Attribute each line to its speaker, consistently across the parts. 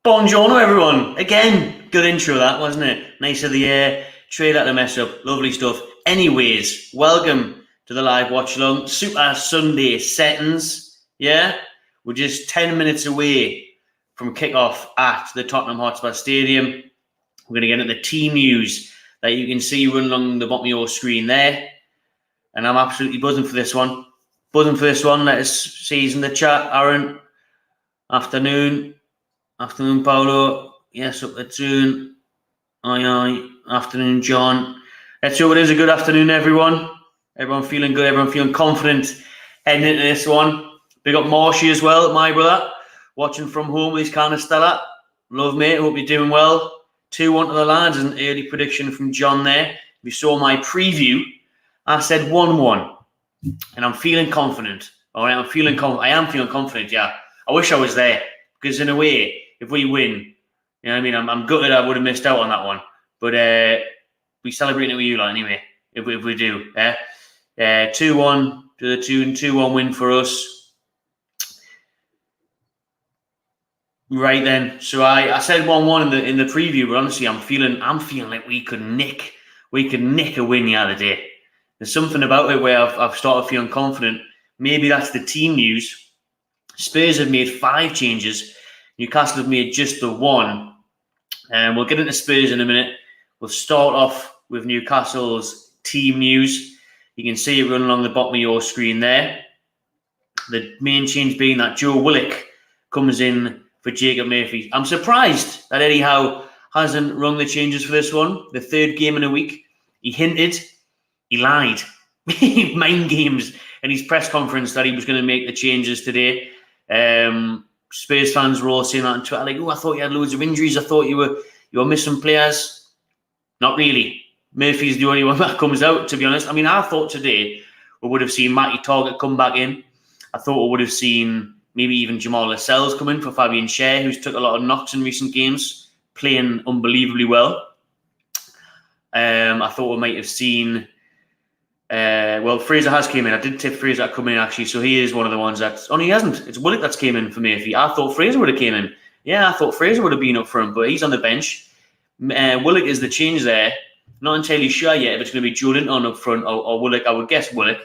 Speaker 1: Buongiorno, everyone. Again, good intro that, wasn't it? Nice of the air. Trade out the mess up. Lovely stuff. Anyways, welcome to the live watch along. Super Sunday settings. Yeah, we're just 10 minutes away from kick-off at the Tottenham Hotspur Stadium. We're going to get into the team news that you can see running along the bottom of your screen there. And I'm absolutely buzzing for this one. Let us see in the chat. Aaron, afternoon. Afternoon, Paolo. Yes, up there soon. Aye. Afternoon, John. Let's hope it is a good afternoon, everyone. Everyone feeling good. Everyone feeling confident heading into this one. Big up Marshy as well, my brother. Watching from home with his can of Stella. Love, mate. Hope you're doing well. 2-1 to the lads. An early prediction from John there. If you saw my preview, I said 1-1. And I'm feeling confident. All right, I am feeling confident, yeah. I wish I was there. Because in a way, if we win, you know what I mean? I'm gutted I would have missed out on that one. But we celebrating it with you lot anyway, if we do. 2-1 to the 2-1 win for us. Right then. So I said 1-1 in the preview, but honestly I'm feeling like we could nick a win the other day. There's something about it where I've started feeling confident. Maybe that's the team news. Spurs have made 5 changes. Newcastle have made just the 1. And we'll get into Spurs in a minute. We'll start off with Newcastle's team news. You can see it running along the bottom of your screen there. The main change being that Joe Willock comes in for Jacob Murphy. I'm surprised that Eddie Howe hasn't rung the changes for this one. The 3rd game in a week. He hinted. He lied. He mind games in his press conference that he was going to make the changes today. Spurs fans were all saying that on Twitter, like, I thought you had loads of injuries. I thought you were missing players. Not really. Murphy's the only one that comes out, to be honest. I mean, I thought today we would have seen Matty Targett come back in. I thought we would have seen maybe even Jamal Lascelles come in for Fabian Schär, who's took a lot of knocks in recent games, playing unbelievably well. I thought we might have seen... Fraser has came in. I did tip Fraser to come in, actually, so he is one of the ones that... Oh, no, he hasn't. It's Willock that's came in for Murphy. I thought Fraser would have came in. Yeah, I thought Fraser would have been up for him, but he's on the bench. Willock is the change there. Not entirely sure yet if it's going to be Joe Linton up front or Willock. I would guess Willock.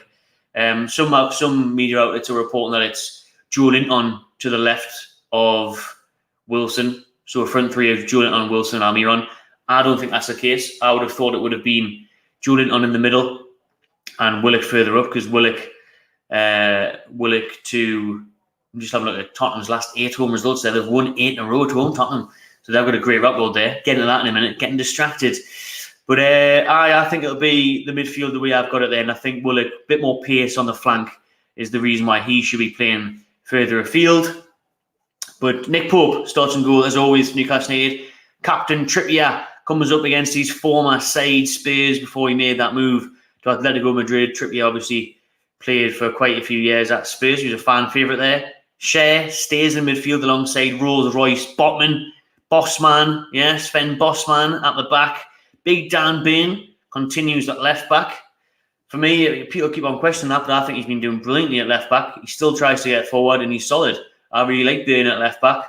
Speaker 1: Some media outlets are reporting that it's Joe Linton to the left of Wilson. So a front three of Joe Linton, Wilson, Almiron. I don't think that's the case. I would have thought it would have been Joe Linton in the middle and Willock further up, because Willock to... I'm just having a look at Tottenham's last 8 home results there. They've won 8 in a row to home, Tottenham. So they've got a great record there. Getting to that in a minute, getting distracted. But I think it'll be the midfield the way I've got it there. And I think Willock, a bit more pace on the flank, is the reason why he should be playing further afield. But Nick Pope starts in goal, as always, Newcastle United. Captain Trippier comes up against his former side Spurs before he made that move to Atletico Madrid. Trippier obviously played for quite a few years at Spurs. He was a fan favourite there. Schär stays in midfield alongside Rolls-Royce Botman. Bossman, Sven Bossman at the back. Big Dan Burn continues at left back. For me, people keep on questioning that, but I think he's been doing brilliantly at left back. He still tries to get forward and he's solid. I really like Burn at left back.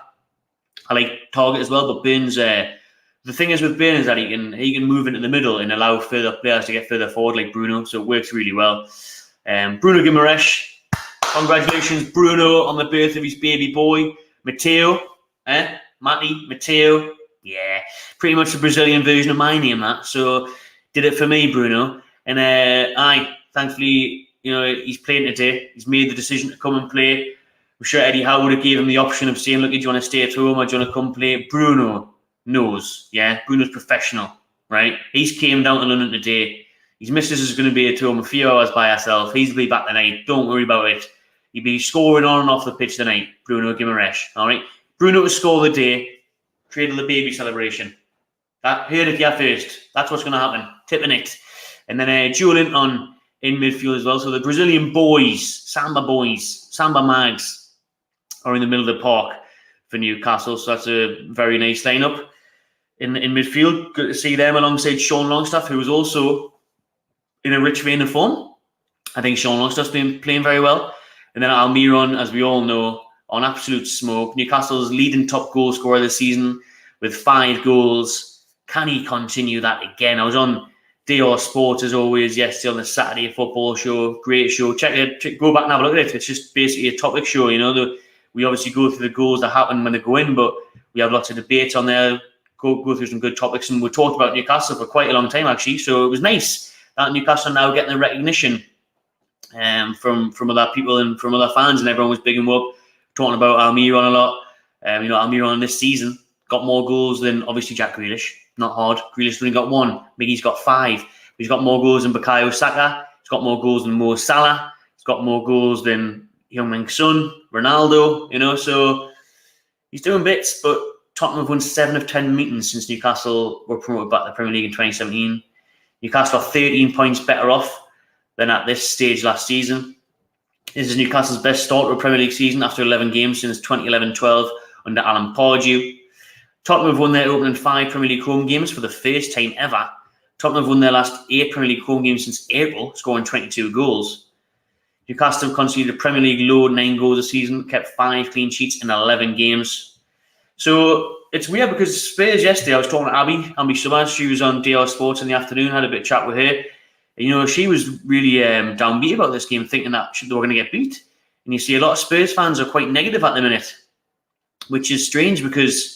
Speaker 1: I like Target as well, but Burn's... the thing is with Burn is that he can move into the middle and allow further players to get further forward like Bruno, so it works really well. Bruno Guimaraes. Congratulations, Bruno, on the birth of his baby boy. Mateo. Mateo. Yeah, pretty much the Brazilian version of my name, that. So, did it for me, Bruno. And thankfully, he's playing today. He's made the decision to come and play. I'm sure Eddie Howe would have gave him the option of saying, look, do you want to stay at home or do you want to come play? Bruno knows, Bruno's professional, right? He's came down to London today. His missus is going to be at home a few hours by herself. He'll be back tonight. Don't worry about it. He'll be scoring on and off the pitch tonight, Bruno Guimaraes, all right? Bruno will score the day. Cradle the baby celebration. That heard it here first. That's what's going to happen. Tipping it. And then Joe Linton in midfield as well. So the Brazilian Samba Mags, are in the middle of the park for Newcastle. So that's a very nice lineup in midfield. Good to see them alongside Sean Longstaff, who was also in a rich vein of form. I think Sean Longstaff's been playing very well. And then Almiron, as we all know, on absolute smoke. Newcastle's leading top goal scorer this season with 5 goals. Can he continue that again? I was on DR Sports as always yesterday on the Saturday football show. Great show. Check it. Go back and have a look at it. It's just basically a topic show. We obviously go through the goals that happen when they go in, but we have lots of debates on there. Go through some good topics, and we talked about Newcastle for quite a long time actually. So it was nice that Newcastle now getting the recognition from other people and from other fans, and everyone was bigging him up, talking about Almiron a lot. Almiron this season got more goals than obviously Jack Grealish. Not hard. Grealish only got 1. Miggy's got 5. He's got more goals than Bukayo Saka. He's got more goals than Mo Salah. He's got more goals than Heung-min Son, Ronaldo. So he's doing bits. But Tottenham have won 7 of 10 meetings since Newcastle were promoted back to the Premier League in 2017. Newcastle are 13 points better off than at this stage last season. This is Newcastle's best start to a Premier League season after 11 games since 2011-12 under Alan Pardew. Tottenham have won their opening 5 Premier League home games for the first time ever. Tottenham have won their last 8 Premier League home games since April, scoring 22 goals. Newcastle have conceded a Premier League low 9 goals this season, kept 5 clean sheets in 11 games. So it's weird because Spurs yesterday, I was talking to Abby Summers. She was on DR Sports in the afternoon, had a bit of chat with her. She was really downbeat about this game, thinking that they were going to get beat. And you see a lot of Spurs fans are quite negative at the minute, which is strange because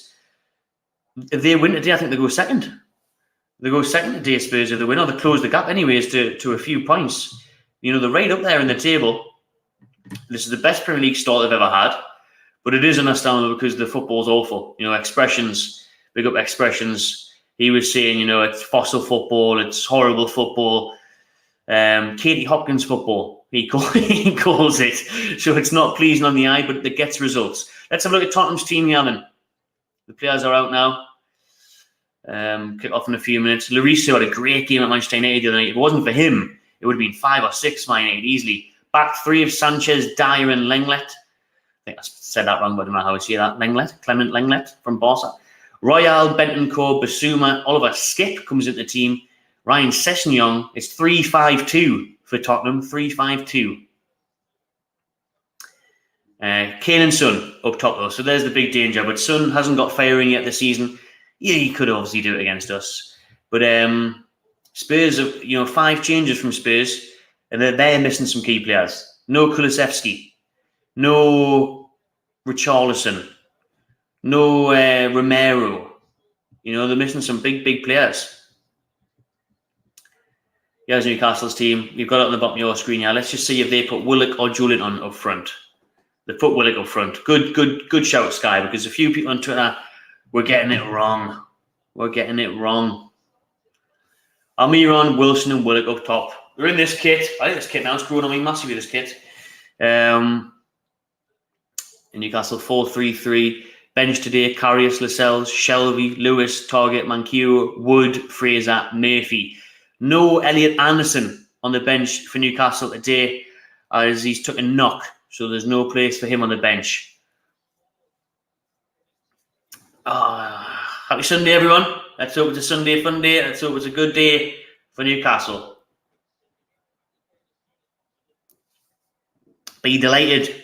Speaker 1: if they win today, I think they go second. They go second today, Spurs, if they win, or they close the gap anyways to a few points. They're right up there in the table. This is the best Premier League start they've ever had, but it is understandable because the football's awful. Expressions, big up Expressions. He was saying, it's fossil football, it's horrible football, Katie Hopkins football, he calls it. So it's not pleasing on the eye, but it gets results. Let's have a look at Tottenham's team here then. The players are out now. Kick off in a few minutes. Lloris had a great game at Manchester United the other night. If it wasn't for him, it would have been 5 or 6 Man United easily. Back 3 of Sanchez, Dyer and Lenglet. I think I said that wrong, but I don't know how I say that. Clement Lenglet from Barca. Royal, Bentancur, Basuma, Oliver Skip comes into the team. Ryan Sessegnon is 3-5-2 for Tottenham. 3-5-2. Kane and Son up top though, so there's the big danger. But Son hasn't got firing yet this season. Yeah, he could obviously do it against us. But Spurs have 5 changes from Spurs, and they're missing some key players. No Kulusevski, no Richarlison, no Romero. They're missing some big players. Here's Newcastle's team. You've got it on the bottom of your screen here. Let's just see if they put Willock or Joelinton up front. They put Willock up front. Good shout, Sky, because a few people on Twitter were getting it wrong. Almiron, Wilson, and Willock up top. They're in this kit. I think this kit now is growing on me massively, this kit. In Newcastle, 4-3-3. Bench today, Karius, Lascelles, Shelvey, Lewis, Target, Mankiw, Wood, Fraser, Murphy. No Elliot Anderson on the bench for Newcastle today as he's took a knock. So there's no place for him on the bench. Happy Sunday, everyone. Let's hope it's a Sunday fun day. Let's hope it's a good day for Newcastle. Be delighted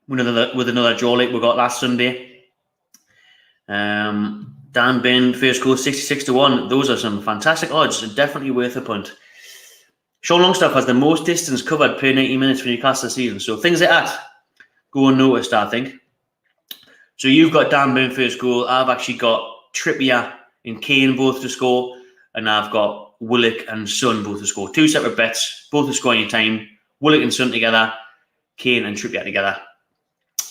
Speaker 1: with another draw like we got last Sunday. Dan Bin, first goal, 66-1. Those are some fantastic odds. Definitely worth a punt. Sean Longstaff has the most distance covered per 90 minutes for Newcastle this season. So things like that go unnoticed, I think. So you've got Dan Burn first goal. I've actually got Trippier and Kane both to score. And I've got Willock and Son both to score. 2 separate bets, both to score any time. Willock and Son together. Kane and Trippier together.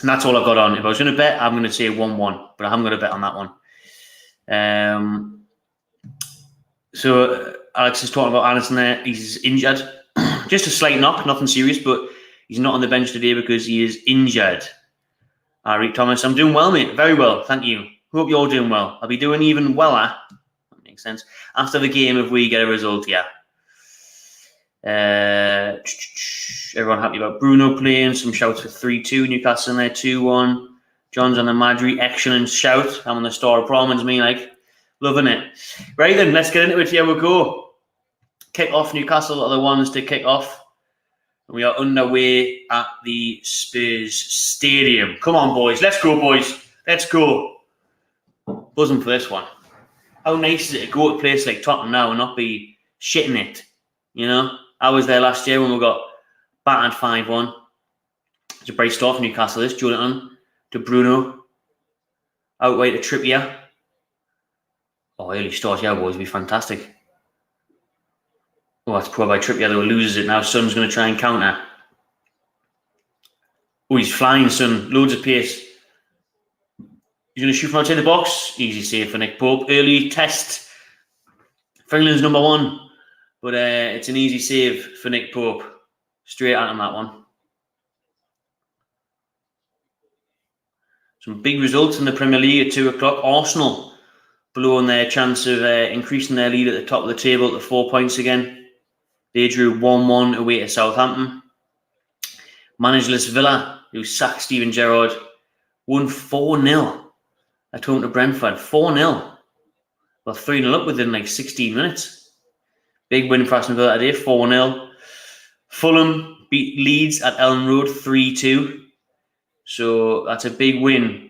Speaker 1: And that's all I've got on. If I was going to bet, I'm going to say 1-1. But I haven't got a bet on that one. So Alex is talking about Anderson there. He's injured. Just a slight knock, nothing serious, but he's not on the bench today because he is injured. Rick Thomas, I'm doing well, mate. Very well, thank you. Hope you're doing well. I'll be doing even weller. That makes sense. After the game, if we get a result, yeah. Everyone happy about Bruno playing. Some shouts for 3-2. Newcastle in there, 2-1. John's on the Madry. Excellent shout. I'm on the Star of Promens, me, like. Loving it. Right then, let's get into it. Here we go. Kick off. Newcastle are the ones to kick off. And we are underway at the Spurs Stadium. Come on, boys. Let's go, boys. Let's go. Buzzing for this one. How nice is it to go to a place like Tottenham now and not be shitting it? You know? I was there last year when we got battered 5-1. It's a bright start for Newcastle. This Jonathan to Bruno. Out wide to Trippier. Oh, early start, yeah, boys. It'll be fantastic. Oh, that's poor by Trippier, though. Loses it now. Son's going to try and counter. Oh, he's flying, Son. Loads of pace. He's going to shoot from outside the box. Easy save for Nick Pope. Early test for England's number 1. But it's an easy save for Nick Pope. Straight at him, that one. Some big results in the Premier League at 2 o'clock. Arsenal blowing their chance of increasing their lead at the top of the table to 4 points again. They drew 1-1 away to Southampton. Managerless Villa, who sacked Steven Gerrard, won 4-0 at home to Brentford. 4-0. Well, 3-0 up within like 16 minutes. Big win for Aston Villa today, 4-0. Fulham beat Leeds at Elland Road 3-2. So that's a big win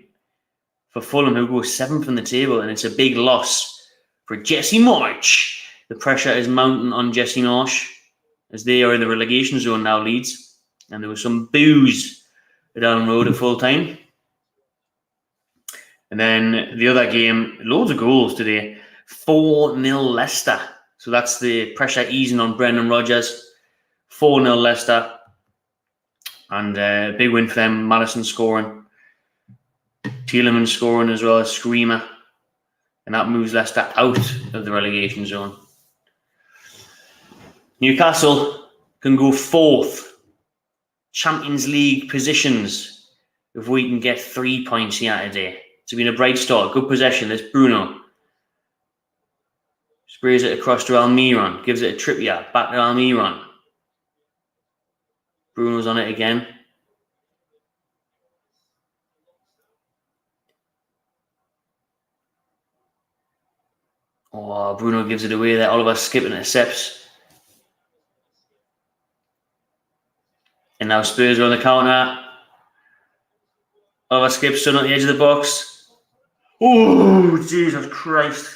Speaker 1: for Fulham, who go 7th in the table, and it's a big loss for Jesse Marsch. The pressure is mounting on Jesse Marsch as they are in the relegation zone now, Leeds. And there was some boos at Elland Road at full time. And then the other game, loads of goals today. 4-0 Leicester. So that's the pressure easing on Brendan Rodgers. 4-0 Leicester. And a big win for them. Maddison scoring. Tielemans scoring as well, a screamer. And that moves Leicester out of the relegation zone. Newcastle can go 4th. Champions League positions if we can get 3 points here today. It's been a bright start. Good possession. There's Bruno. Sprays it across to Almiron. Gives it a Trippier. Back to Almiron. Bruno's on it again. Oh, Bruno gives it away there. Oliver skipping at steps. And now Spurs are on the counter. Oliver skips, Son on the edge of the box. Oh, Jesus Christ.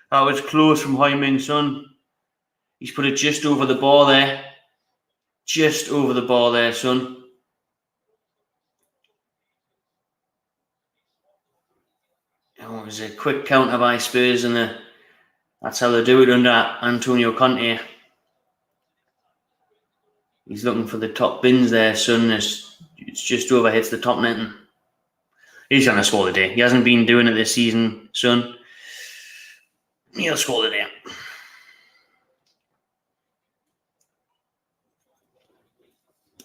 Speaker 1: That was close from Heung-min Son. He's put it just over the bar there. Just over the bar there, Son. Oh, it was a quick counter by Spurs, and that's how they do it under Antonio Conte. He's looking for the top bins there, Son. It's just over, hits the top netting. He's going to score the day. He hasn't been doing it this season, Son. He'll score the day.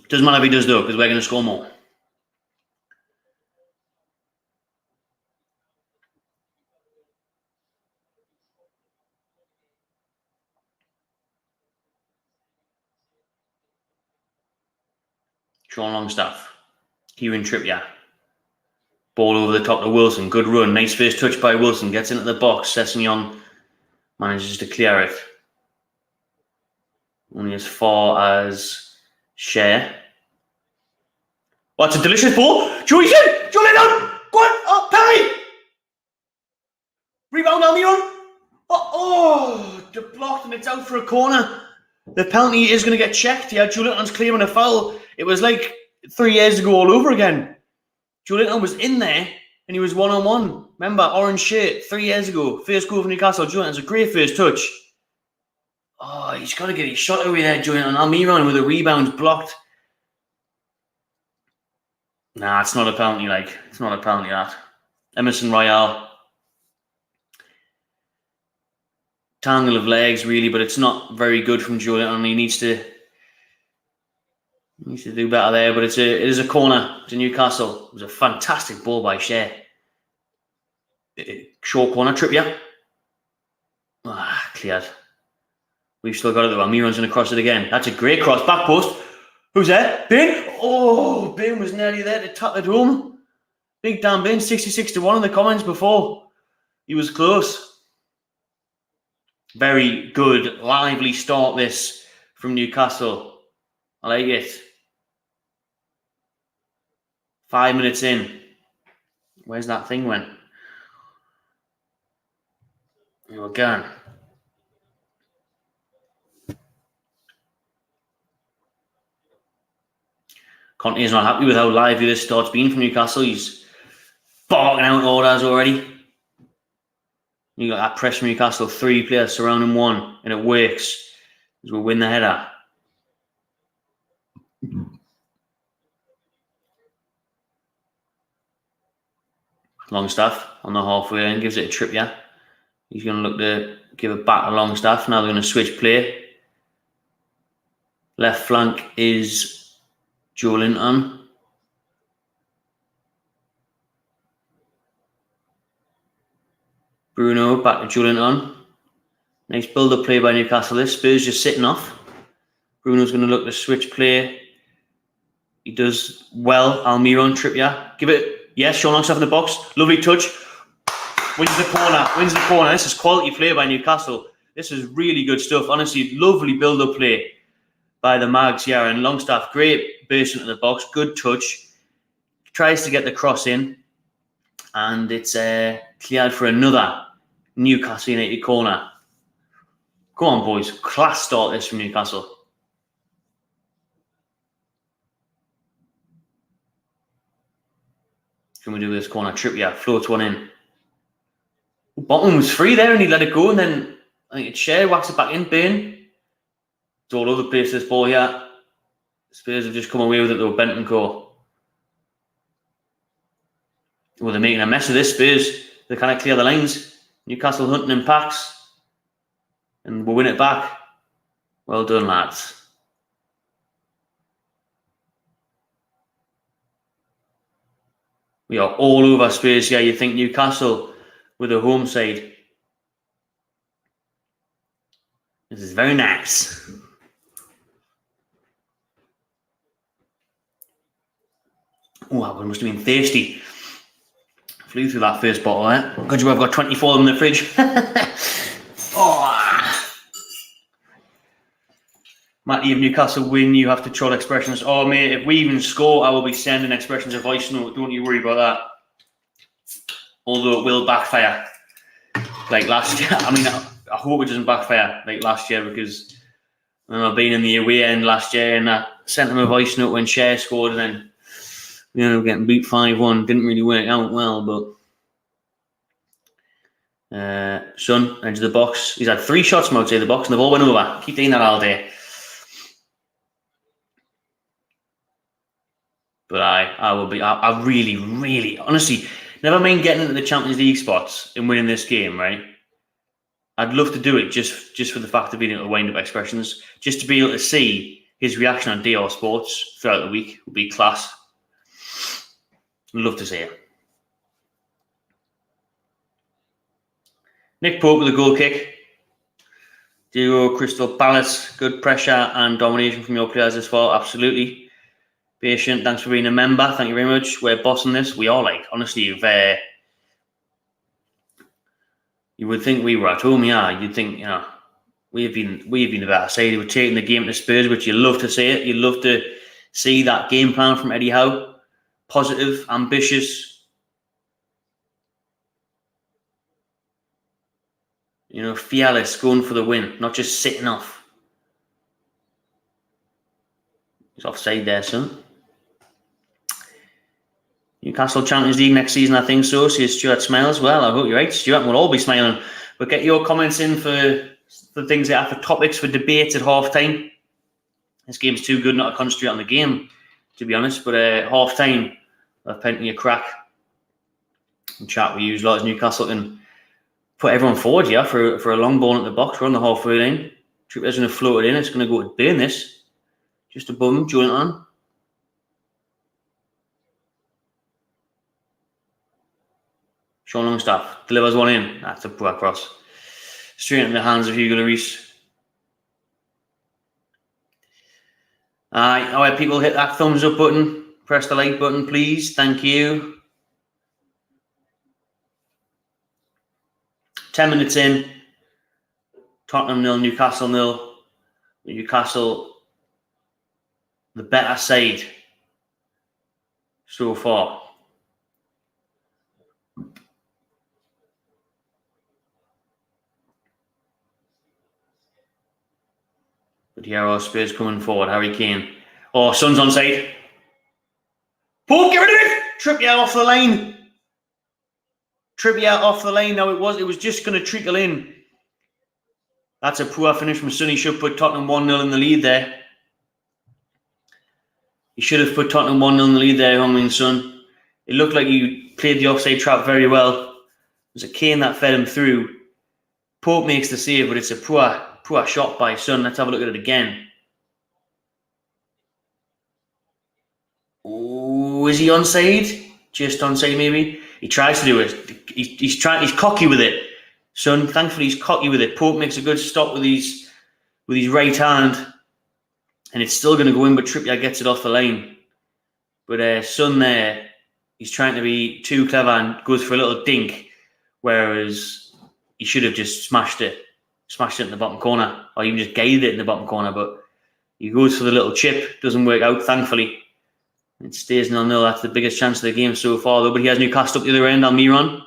Speaker 1: Doesn't matter if he does, though, because we're going to score more. Sean Longstaff. Kieran Trippier. Ball over the top to Wilson. Good run. Nice first touch by Wilson. Gets into the box. Sessegnon manages to clear it. Only as far as Share. Oh, that's a delicious ball. Joey's in. Joe down. Go on. Oh, penalty. Rebound Almiron. Oh, blocked and it's out for a corner. The penalty is going to get checked. Yeah, Joelinton's claiming a foul. It was like 3 years ago all over again. Joelinton was in there and he was one-on-one. Remember, orange shirt 3 years ago. First goal for Newcastle. Joelinton's a great first touch. Oh, he's got to get his shot away there, Joelinton. Almiron with a rebound blocked. Nah, it's not a penalty, like. It's not a penalty, that. Emerson Royale. Tangle of legs, really, but it's not very good from Joelinton. He needs to do better there, but it is a corner to Newcastle. It was a fantastic ball by Shea. Short corner, Trippier. Cleared. We've still got it though. Almiron's going to cross it again. That's a great cross. Back post. Who's there? Bin? Oh, Bin was nearly there to tap it home. Big damn Bin, 66-1 in the comments before. He was close. Very good, lively start this from Newcastle. I like it. 5 minutes in. Where's that thing went? We're gone. Conte is not happy with how lively this start's been from Newcastle. He's barking out orders already. You got that press from Newcastle, 3 players surrounding 1, and it works as we win the header. Longstaff on the halfway line gives it a trip, yeah. He's going to look to give it back to Longstaff. Now they're going to switch play. Left flank is Joe Linton. Bruno back to Joe Linton. Nice build-up play by Newcastle. This Spurs just sitting off. Bruno's going to look to switch play. He does well. Almiron, Trippier. Give it. Yes, Sean Longstaff in the box. Lovely touch. Wins the corner. This is quality play by Newcastle. This is really good stuff. Honestly, lovely build-up play by the Mags here. And Longstaff, great burst into the box. Good touch. Tries to get the cross in. And it's cleared for another Newcastle United corner. Go on, boys. Class start this from Newcastle. Can we do this corner? Trippier floats one in. Bottom was free there and he let it go, and then I think it's Shea, whacks it back in. Bain. It's all over the place, this ball here. Spurs have just come away with it though. Bentancur. Well, they're making a mess of this, Spurs. They kind of clear the lines. Newcastle hunting in packs. And we'll win it back. Well done, lads. We are all over Spurs here. You think Newcastle with a home side. This is very nice. Oh, that one must have been thirsty. Flew through that first bottle there. Good job, I've got 24 of them in the fridge. Matty, if Newcastle win, you have to troll expressions. Oh, mate, if we even score, I will be sending expressions of voice note. Don't you worry about that. Although it will backfire. Like last year. I mean, I hope it doesn't backfire like last year, because I remember being in the away end last year and I sent him a voice note when Shea scored, and then getting beat 5-1. Didn't really work out well, but Son, edge of the box. He's had 3 shots from outside the box and the ball went over. Keep doing that all day. But I really, really, honestly, never mind getting into the Champions League spots and winning this game, right? I'd love to do it just for the fact of being able to wind up expressions, just to be able to see his reaction on DR Sports throughout the week would be class. I'd love to see it. Nick Pope with a goal kick. Diego Crystal Palace, good pressure and domination from your players this far, absolutely. Patient, thanks for being a member. Thank you very much. We're bossing this. We are, like, honestly, you would think we were at home, yeah. You'd think, we've been the better side. We're taking the game to Spurs, which you love to see it. You love to see that game plan from Eddie Howe. Positive, ambitious. Fearless, going for the win, not just sitting off. He's offside there, son. Newcastle Champions League next season, I think so. See, Stuart smiles. Well, I hope you're right, Stuart. We'll all be smiling. But get your comments in for things that are for topics for debates at half time. This game's too good not to concentrate on the game, to be honest. But half time, I've plenty of crack. And chat we use lots. Newcastle can put everyone forward, yeah, for a long ball at the box. We're on the halfway line. Trippier's going to float it in. It's going to go to Bain this. Just above him, joint on. Sean Longstaff delivers one in. That's a poor cross. Straight into the hands of Hugo Lloris. All right, people, hit that thumbs up button. Press the like button, please. Thank you. 10 minutes in. Tottenham 0, Newcastle 0. Newcastle the better side so far. But here are Spurs coming forward. Harry Kane. Oh, Son's onside. Pope, get rid of it! Trippier off the line. Trippier off the line. Now it was just going to trickle in. That's a poor finish from Son. He should put Tottenham 1-0 in the lead there. He should have put Tottenham 1-0 in the lead there, Heung-min Son. It looked like he played the offside trap very well. It was a Kane that fed him through. Pope makes the save, but it's a poor shot by Son. Let's have a look at it again. Oh, is he onside? Just onside, maybe. He tries to do it. He's cocky with it. Son, thankfully, he's cocky with it. Pope makes a good stop with his right hand, and it's still going to go in, but Trippier gets it off the line. But Son there, he's trying to be too clever and goes for a little dink, whereas he should have just smashed it in the bottom corner, or even just guided it in the bottom corner. But he goes for the little chip, doesn't work out, thankfully. It stays 0-0. That's the biggest chance of the game so far, though. But he has Newcastle up the other end. Almiron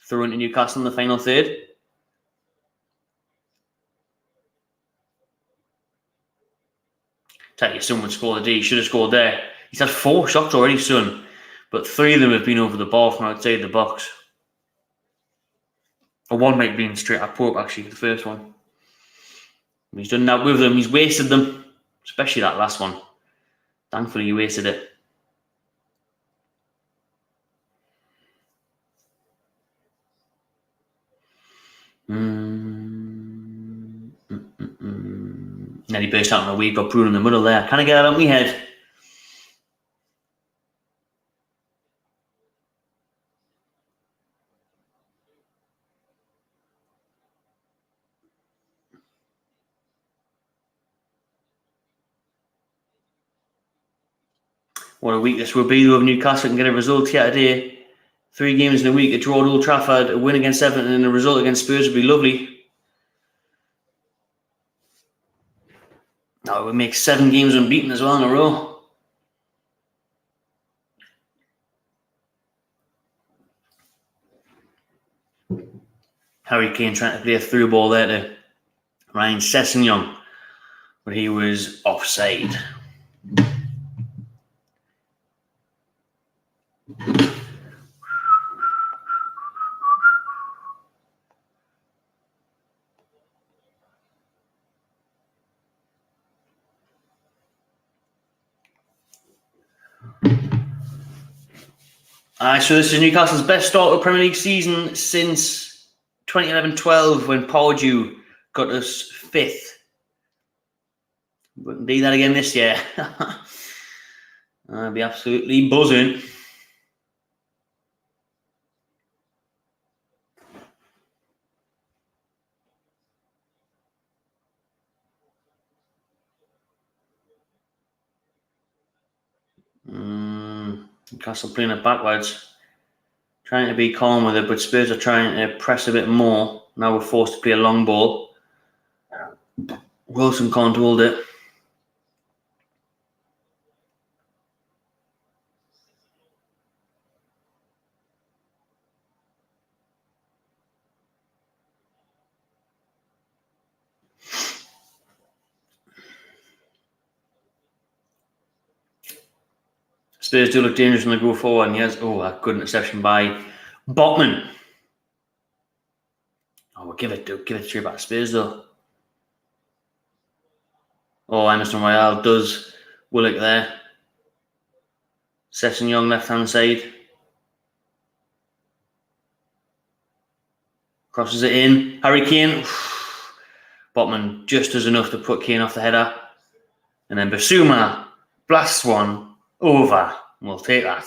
Speaker 1: throw into Newcastle in the final third. Tell you, Son would score the D. He should have scored there. He's had 4 shots already, Son, but 3 of them have been over the bar from outside the box. Or one might have been straight at Pope, actually, the first one. He's done that with them. He's wasted them, especially that last one. Thankfully, he wasted it. Then he burst out in the weed, got Bruno in the middle there. Can I get that out of my head? What a week this will be, though, if Newcastle can get a result here today. 3 games in a week, a draw at Old Trafford, a win against Everton, and a result against Spurs would be lovely. No, it would make 7 games unbeaten as well in a row. Harry Kane trying to play a through ball there to Ryan Sessegnon, but he was offside. So this is Newcastle's best start of the Premier League season since 2011-12 when Pardew got us 5th. We can do that again this year. I'll be absolutely buzzing. Newcastle playing it backwards, trying to be calm with it, but Spurs are trying to press a bit more. Now we're forced to play a long ball. Wilson can't hold it. Spurs do look dangerous when they go forward, and he has, a good interception by Botman. We'll give it straight back to Spurs, though. Emerson Royale does Willock there. Sessegnon left-hand side. Crosses it in. Harry Kane. Botman just does enough to put Kane off the header. And then Basuma blasts one over. We'll take that.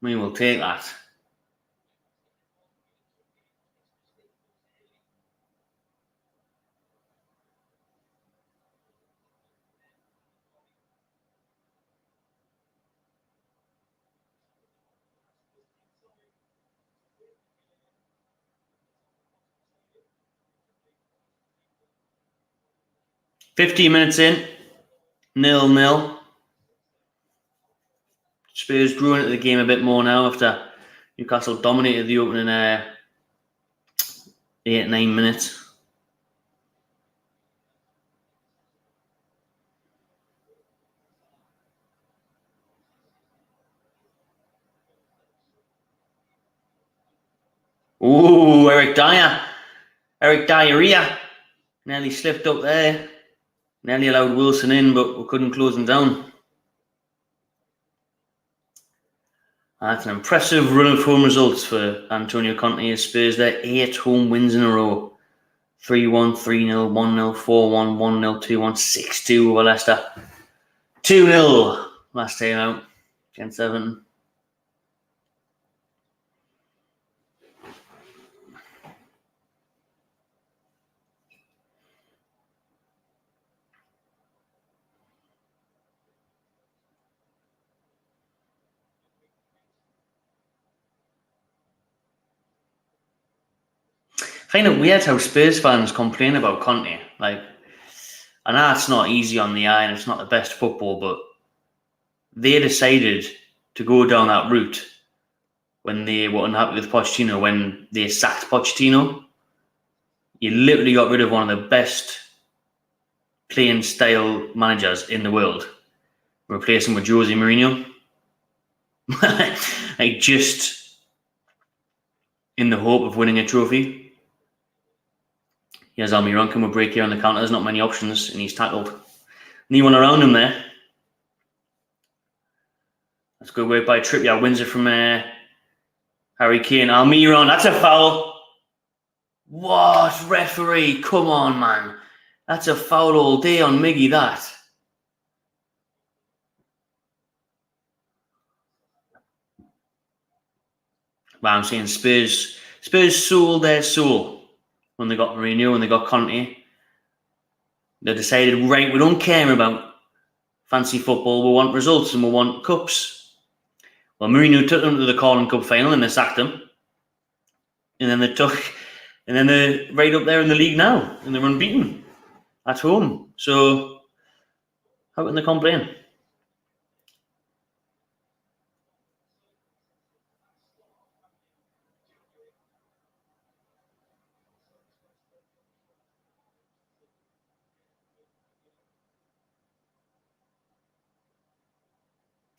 Speaker 1: We will take that. "15 minutes in, 0-0. Spurs grew into the game a bit more now after Newcastle dominated the opening 8-9 minutes. Ooh, Eric Diarrhea. Nearly slipped up there. Nearly allowed Wilson in, but we couldn't close him down. That's an impressive run of home results for Antonio Conte as Spurs. They're 8 home wins in a row. 3-1, 3-0, 1-0, 4-1, 1-0, 2-1, 6-2 over Leicester. 2-0 last time out against Everton. I find it weird how Spurs fans complain about Conte. Like, I know it's not easy on the eye and it's not the best football, but they decided to go down that route when they were unhappy with Pochettino, when they sacked Pochettino. You literally got rid of one of the best playing style managers in the world, replace him with Jose Mourinho. Like, just in the hope of winning a trophy. Here's Almiron, can we break here on the counter? There's not many options, and he's tackled. Anyone around him there. That's good work by Trippier. Wins it from Harry Kane. Almiron, that's a foul. What, referee? Come on, man. That's a foul all day on Miggy, that. But I'm saying Spurs sold their soul when they got Mourinho, when they got Conte. They decided, right, we don't care about fancy football, we want results and we want cups. Well, Mourinho took them to the Carling Cup final and they sacked them. And then they're right up there in the league now, and they're unbeaten at home. So how can they complain?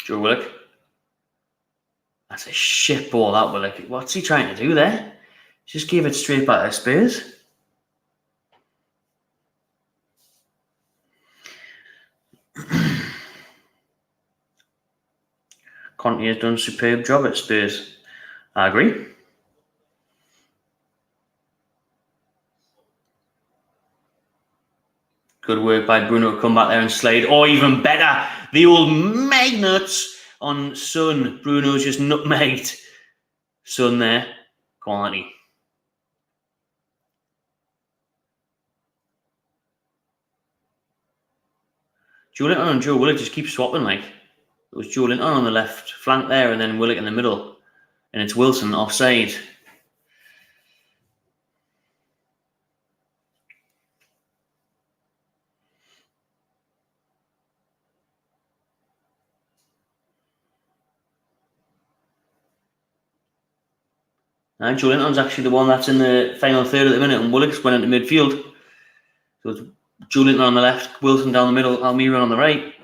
Speaker 1: Joe Willock. That's a shit ball, that Willock. What's he trying to do there? Just give it straight back to Spurs. Conte has done a superb job at Spurs. I agree. Good work by Bruno to come back there and slide. Or even better, the old magnets on Son. Bruno's just nutmegged Son there. Quality. Joe Linton and Joe Willock just keep swapping, like. It was Joe Linton on the left flank there and then Willock in the middle. And it's Wilson offside. And Joe Linton's actually the one that's in the final third at the minute, and Willock's went into midfield. So it's Joe Linton on the left, Wilson down the middle, Almiron on the right.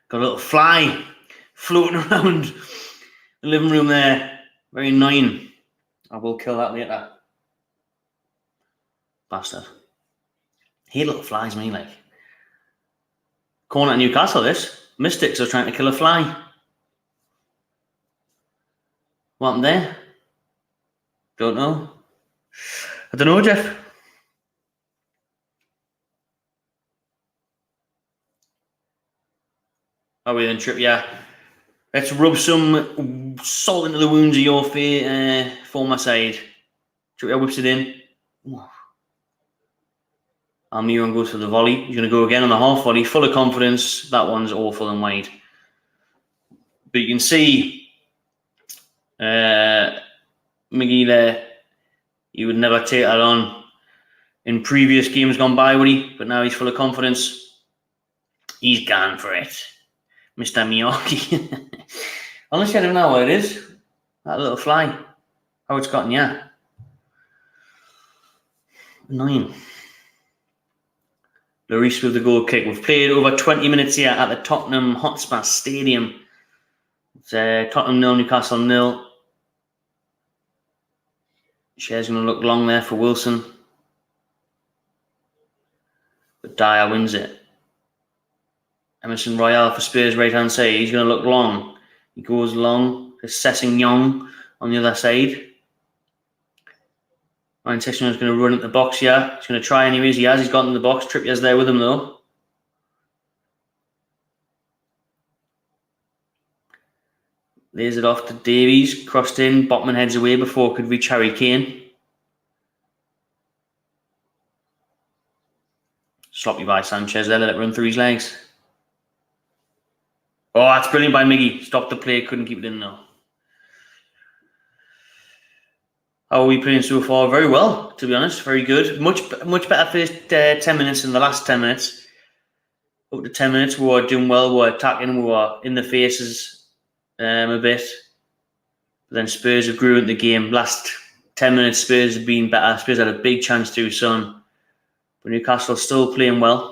Speaker 1: Got a little fly floating around the living room there. Very annoying. I will kill that later. Bastard. Hate little flies, me, like. Corner at Newcastle, this. Mystics are trying to kill a fly. What happened there? Don't know. I don't know, Jeff. Oh, we then trip, yeah. Let's rub some salt into the wounds of your former side. Trippier whips it in. Almiron goes for the volley. He's going to go again on the half volley, full of confidence. That one's awful and wide. But you can see Miggy there, he would never take that on in previous games gone by, would he? But now he's full of confidence. He's gone for it. Mr. Miyaki. Honestly, I don't know what it is. That little fly. How it's gotten, yeah. Annoying. Lloris with the goal kick. We've played over 20 minutes here at the Tottenham Hotspur Stadium. It's Tottenham 0, Newcastle 0. Share's going to look long there for Wilson. But Dyer wins it. Emerson Royale for Spurs right hand side. He's going to look long. He goes long. Assessing Young on the other side. Ryan Sessegnon is going to run at the box here. He's going to try anyways. He has. He's got in the box. Trippier's there with him though. Lays it off to Davies. Crossed in. Botman heads away before it could reach Harry Kane. Sloppy by Sanchez there. Let it run through his legs. Oh, that's brilliant by Miggy. Stopped the play. Couldn't keep it in though. How are we playing so far? Very well, to be honest. Very good. Much better first 10 minutes than the last 10 minutes. Up to 10 minutes, we were doing well. We were attacking. We were in the faces a bit. But then Spurs have grew into the game. Last 10 minutes, Spurs have been better. Spurs had a big chance to, son. But Newcastle still playing well.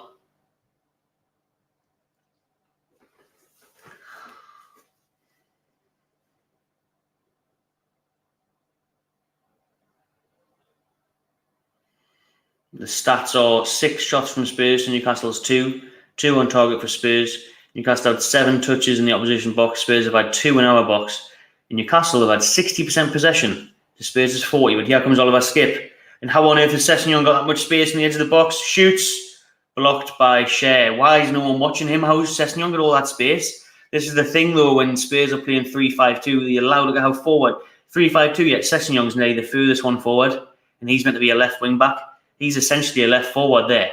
Speaker 1: The stats are 6 shots from Spurs to Newcastle's 2. 2 on target for Spurs. Newcastle had 7 touches in the opposition box. Spurs have had 2 in our box. And Newcastle have had 60% possession. The Spurs is 40. But here comes Oliver Skip. And how on earth has Sessegnon got that much space in the edge of the box? Shoots. Blocked by Cher. Why is no one watching him? How has Sessegnon got all that space? This is the thing though, when Spurs are playing 3-5-2, they allow to go forward. 3-5-2, yet Sessegnon's now the furthest one forward. And he's meant to be a left wing back. He's essentially a left forward there.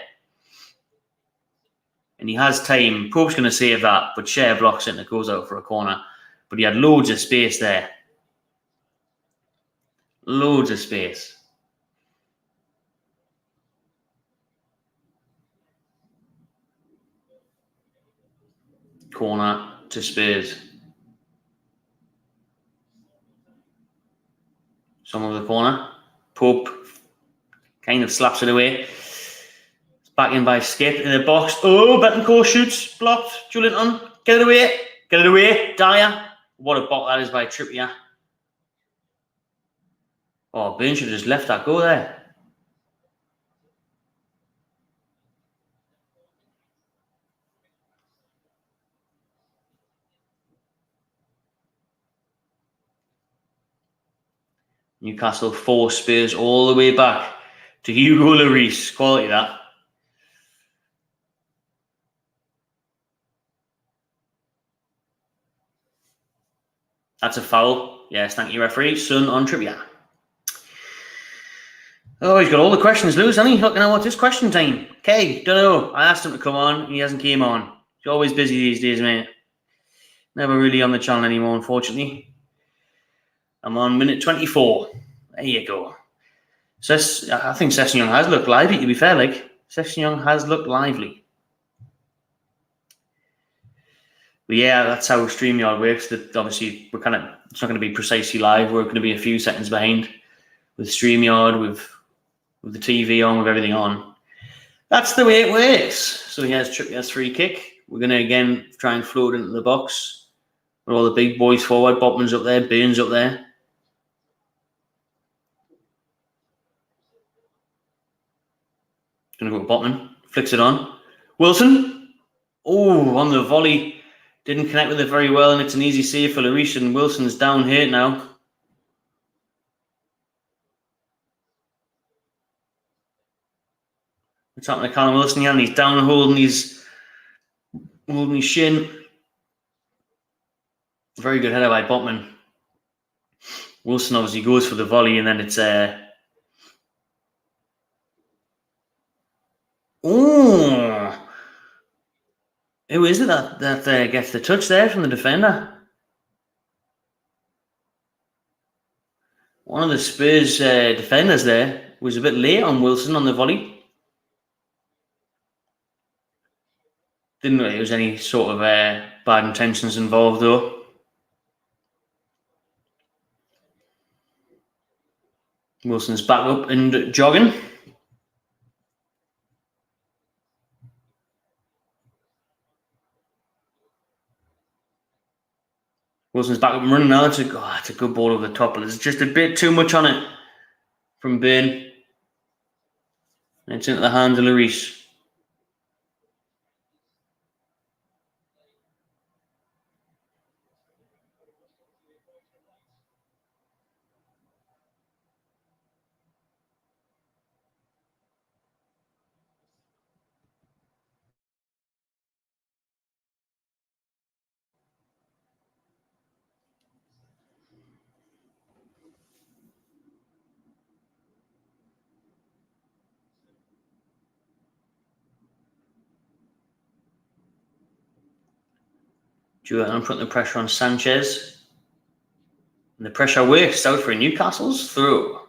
Speaker 1: And he has time. Pope's going to save that, but Cher blocks it and it goes out for a corner. But he had loads of space there. Loads of space. Corner to Spurs. Some of the corner. Pope kind of slaps it away. It's back in by Skip in the box. Oh, Betancourt shoots. Blocked. Julian, get it away. Get it away. Dyer. What a bot that is by Trippier. Oh, Burn should have just left that go there. Newcastle 4, Spurs all the way back to Hugo Lloris. Quality that. That's a foul. Yes, thank you, referee. Son on Trippier. Oh, he's got all the questions loose, hasn't he? Looking at what's his question time. Okay, don't know. I asked him to come on, and he hasn't came on. He's always busy these days, mate. Never really on the channel anymore, unfortunately. I'm on minute 24. There you go. So I think Sessegnon has looked lively, to be fair. Like, Sessegnon has looked lively. But yeah, that's how StreamYard works. That obviously it's not going to be precisely live. We're going to be a few seconds behind with StreamYard, with the TV on, with everything on. That's the way it works. So here's Trippier's free kick. We're going to again try and float into the box. With all the big boys forward. Botman's up there, Burns up there. Going to go with Botman. Flicks it on. Wilson. Oh, on the volley. Didn't connect with it very well, and it's an easy save for Lloris, and Wilson's down here now. What's happening to Callum Wilson here? And he's down holding his shin. Very good header by Botman. Wilson obviously goes for the volley, and then it's oh, who is it that gets the touch there from the defender? One of the Spurs defenders there was a bit late on Wilson on the volley. Didn't know there was any sort of bad intentions involved though. Wilson's back up and jogging. Wilson's back up and running now. It's a good ball over the top, but there's just a bit too much on it from Burn. And it's into the hands of Lloris. I'm putting the pressure on Sanchez. And the pressure works out for Newcastle's through.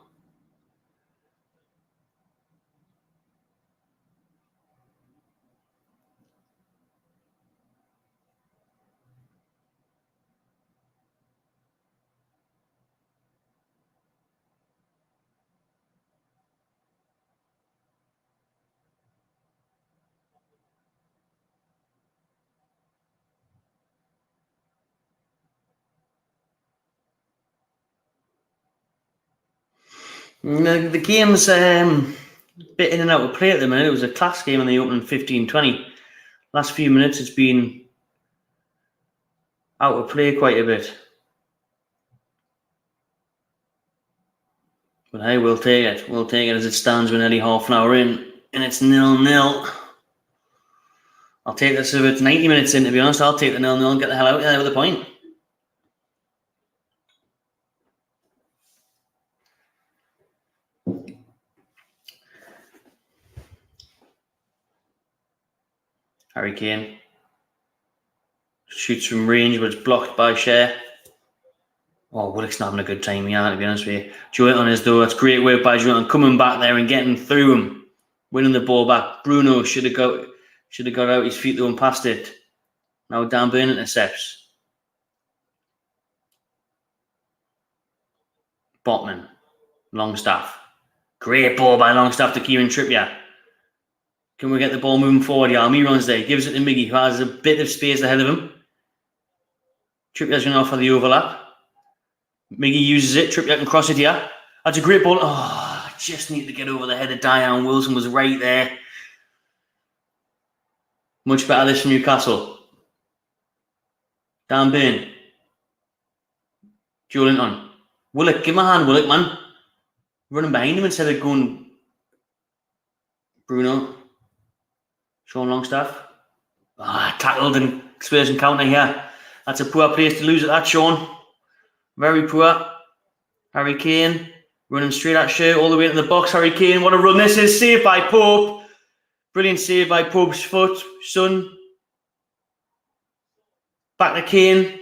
Speaker 1: The game's a bit in and out of play at the minute. It was a class game in the opening 15-20. Last few minutes it's been out of play quite a bit. But hey, we'll take it. We'll take it as it stands. We're nearly half an hour in, and it's 0-0. I'll take this if it's 90 minutes in, to be honest. I'll take the 0-0 and get the hell out of there with a point. Harry Kane shoots from range, but it's blocked by Cher. Oh, Willock's not having a good time here, to be honest with you. Joeton is though. It's great work by Joeton coming back there and getting through him, winning the ball back. Bruno should have got out his feet though and passed it. Now Dan Burn intercepts. Botman, Longstaff. Great ball by Longstaff to Kieran Trippier. Can we get the ball moving forward? Yeah, he runs there, gives it to Miggy, who has a bit of space ahead of him. Trippier's going to offer the overlap. Miggy uses it. Trippier can cross it here. That's a great ball. Oh, I just need to get over the head of Diane. Wilson was right there. Much better this from Newcastle. Dan Burn. Joelinton. Willock, give him a hand, Willock, man. Running behind him instead of going Bruno. Sean Longstaff. Tackled and Spurs and counter here. That's a poor place to lose it, that, Sean. Very poor. Harry Kane running straight at Cher all the way into the box. Harry Kane, what a run this is. Saved by Pope. Brilliant save by Pope's foot. Son. Back to Kane.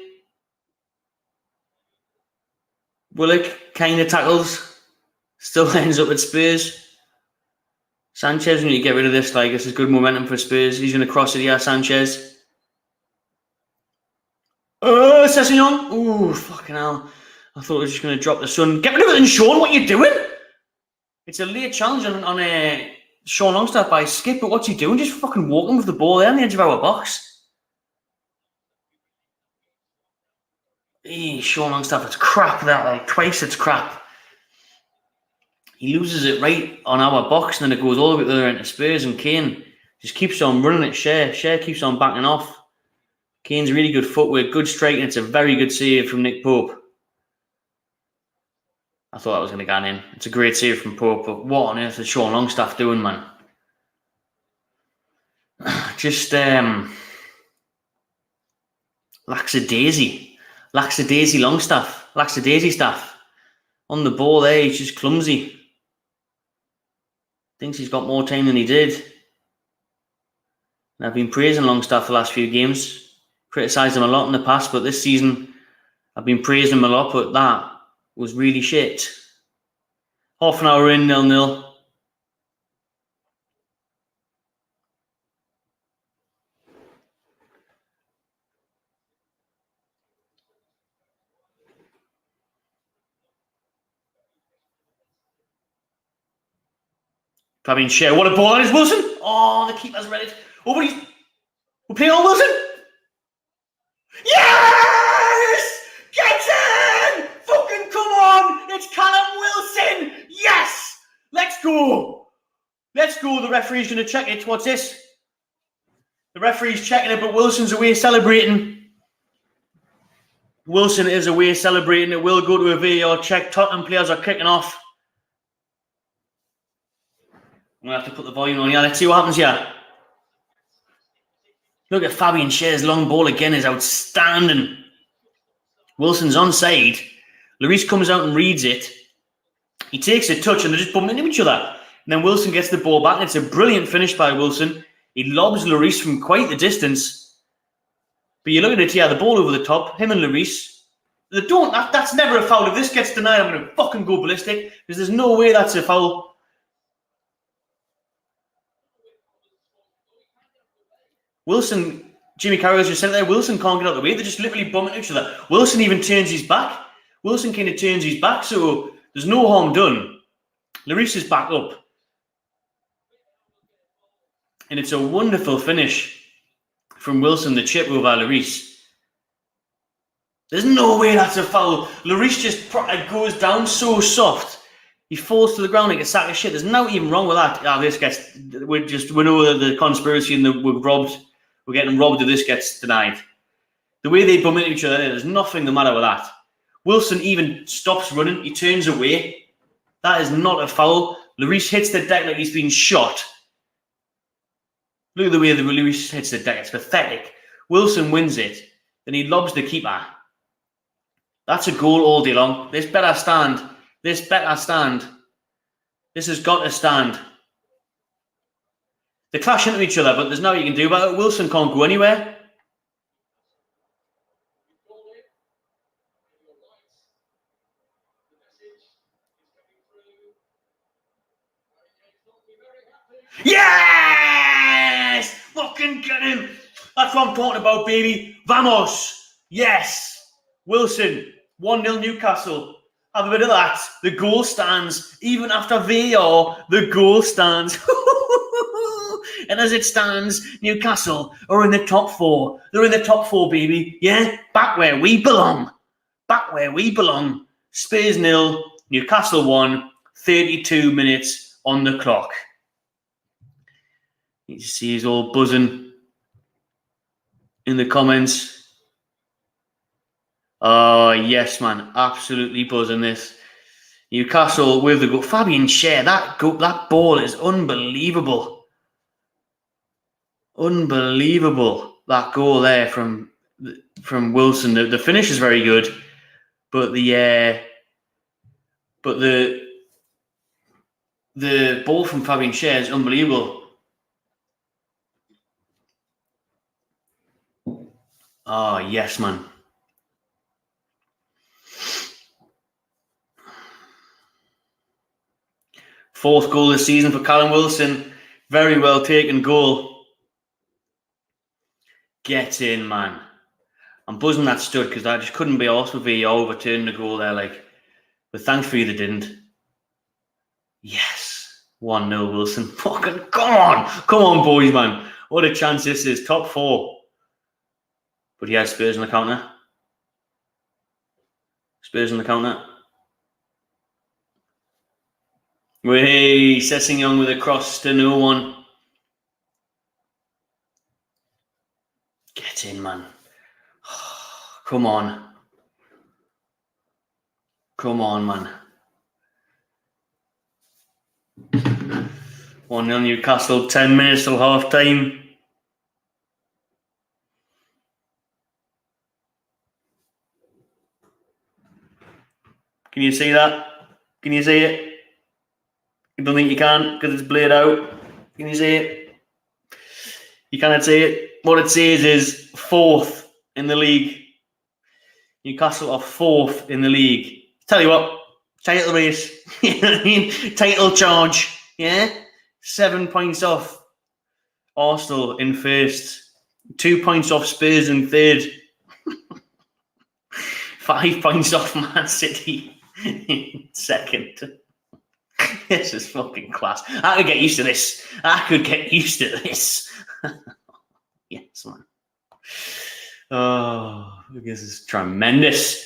Speaker 1: Willock kind of tackles. Still ends up at Spurs. Sanchez, we need to get rid of this. This is good momentum for Spurs. He's going to cross it here, Sanchez. Sessegnon. Ooh, fucking hell. I thought he was just going to drop the Son. Get rid of it, and Sean, what are you doing? It's a late challenge on Sean Longstaff by Skip, but what's he doing? Just fucking walking with the ball there on the edge of our box. Sean Longstaff, it's crap that, twice it's crap. He loses it right on our box, and then it goes all the way to the other end of Spurs, and Kane just keeps on running at Cher. Cher keeps on backing off. Kane's really good footwork, good strike, and it's a very good save from Nick Pope. I thought that was going to get in. It's a great save from Pope, but what on earth is Sean Longstaff doing, man? Just lackadaisy Longstaff, lackadaisy staff. On the ball there, he's just clumsy. Thinks he's got more time than he did. And I've been praising Longstaff the last few games. Criticised him a lot in the past, but this season I've been praising him a lot, but that was really shit. Half an hour in, 0-0. Fabian Schär, what a ball, that is Wilson. Oh, the keeper's read it. Oh, but we're playing on Wilson. Yes! Get in! Fucking come on! It's Callum Wilson! Yes! Let's go! Let's go. The referee's going to check it. What's this? The referee's checking it, but Wilson's away celebrating. Wilson is away celebrating. It will go to a VAR check. Tottenham players are kicking off. I'm going to have to put the volume on. Yeah, let's see what happens here. Look at Fabian Schär's long ball again is outstanding. Wilson's onside. Lloris comes out and reads it. He takes a touch and they're just bumping into each other. And then Wilson gets the ball back. And it's a brilliant finish by Wilson. He lobs Lloris from quite the distance. But you look at it here, the ball over the top. Him and Lloris. That's never a foul. If this gets denied, I'm going to fucking go ballistic. Because there's no way that's a foul. Wilson, Jimmy Carragher's just said there, Wilson can't get out of the way. They're just literally bumping each other. Wilson even turns his back. Wilson kind of turns his back, so there's no harm done. Lloris is back up. And it's a wonderful finish from Wilson, the chip over Lloris. There's no way that's a foul. Lloris just goes down so soft. He falls to the ground like a sack of shit. There's nothing even wrong with that. We know the conspiracy and we're getting robbed if this gets denied. The way they bump into each other, there's nothing the matter with that. Wilson even stops running. He turns away. That is not a foul. Lloris hits the deck like he's been shot. Look at the way Lloris hits the deck. It's pathetic. Wilson wins it. Then he lobs the keeper. That's a goal all day long. This better stand. This better stand. This has got to stand. They clash into each other, but there's nothing you can do about it. Wilson can't go anywhere. Yes! Fucking get him! That's what I'm talking about, baby. Vamos! Yes! Wilson, 1-0 Newcastle. Have a bit of that. The goal stands. Even after VAR, the goal stands. And as it stands, Newcastle are in the top four. They're in the top four, baby. Yeah? Back where we belong. Back where we belong. Spurs 0, Newcastle 1, 32 minutes on the clock. You see he's all buzzing in the comments. Oh, yes, man. Absolutely buzzing this. Newcastle with the goal. Fabian Schär, that ball is unbelievable. Unbelievable. That goal there from Wilson. The finish is very good, but the ball from Fabian Schär is unbelievable. Oh, yes, man. Fourth goal this season for Callum Wilson. Very well taken goal. Get in, man. I'm buzzing that stud because I just couldn't be arsed with VAR overturning the goal there. But thankfully they didn't. Yes. 1-0 Wilson. Fucking come on. Come on, boys, man. What a chance this is. Top four. But he has Spurs on the counter. Spurs on the counter. Hey, Sessegnon with a cross to no one. Get in, man. Come on. Come on, man. 1-0 Newcastle, 10 minutes till half time. Can you see that? Can you see it? You don't think you can because it's blurred out. Can you see it? You cannot see it. What it says is 4th in the league. Newcastle are 4th in the league. Tell you what, Title race. You know what I mean? Title charge. Yeah? 7 points off Arsenal in first. 2 points off Spurs in third. 5 points off Man City in second. This is fucking class. I could get used to this. Yes, man. Oh, this is tremendous.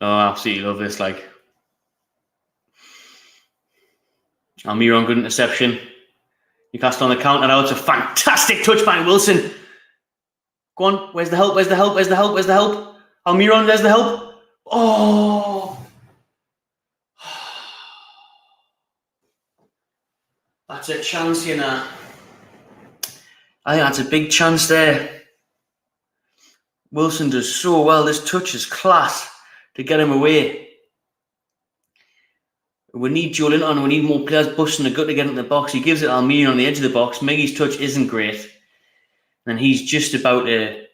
Speaker 1: Oh, I absolutely love this. Like, Almiron, good interception. Newcastle on the counter now. It's a fantastic touch by Wilson. Go on. Where's the help? Almiron, there's the help. Oh. That's a chance, you know. I think that's a big chance there. Wilson does so well. This touch is class to get him away. We need Joe Linton. We need more players busting the gut to get into the box. He gives it Almiron on the edge of the box. Miggy's touch isn't great. And he's just about to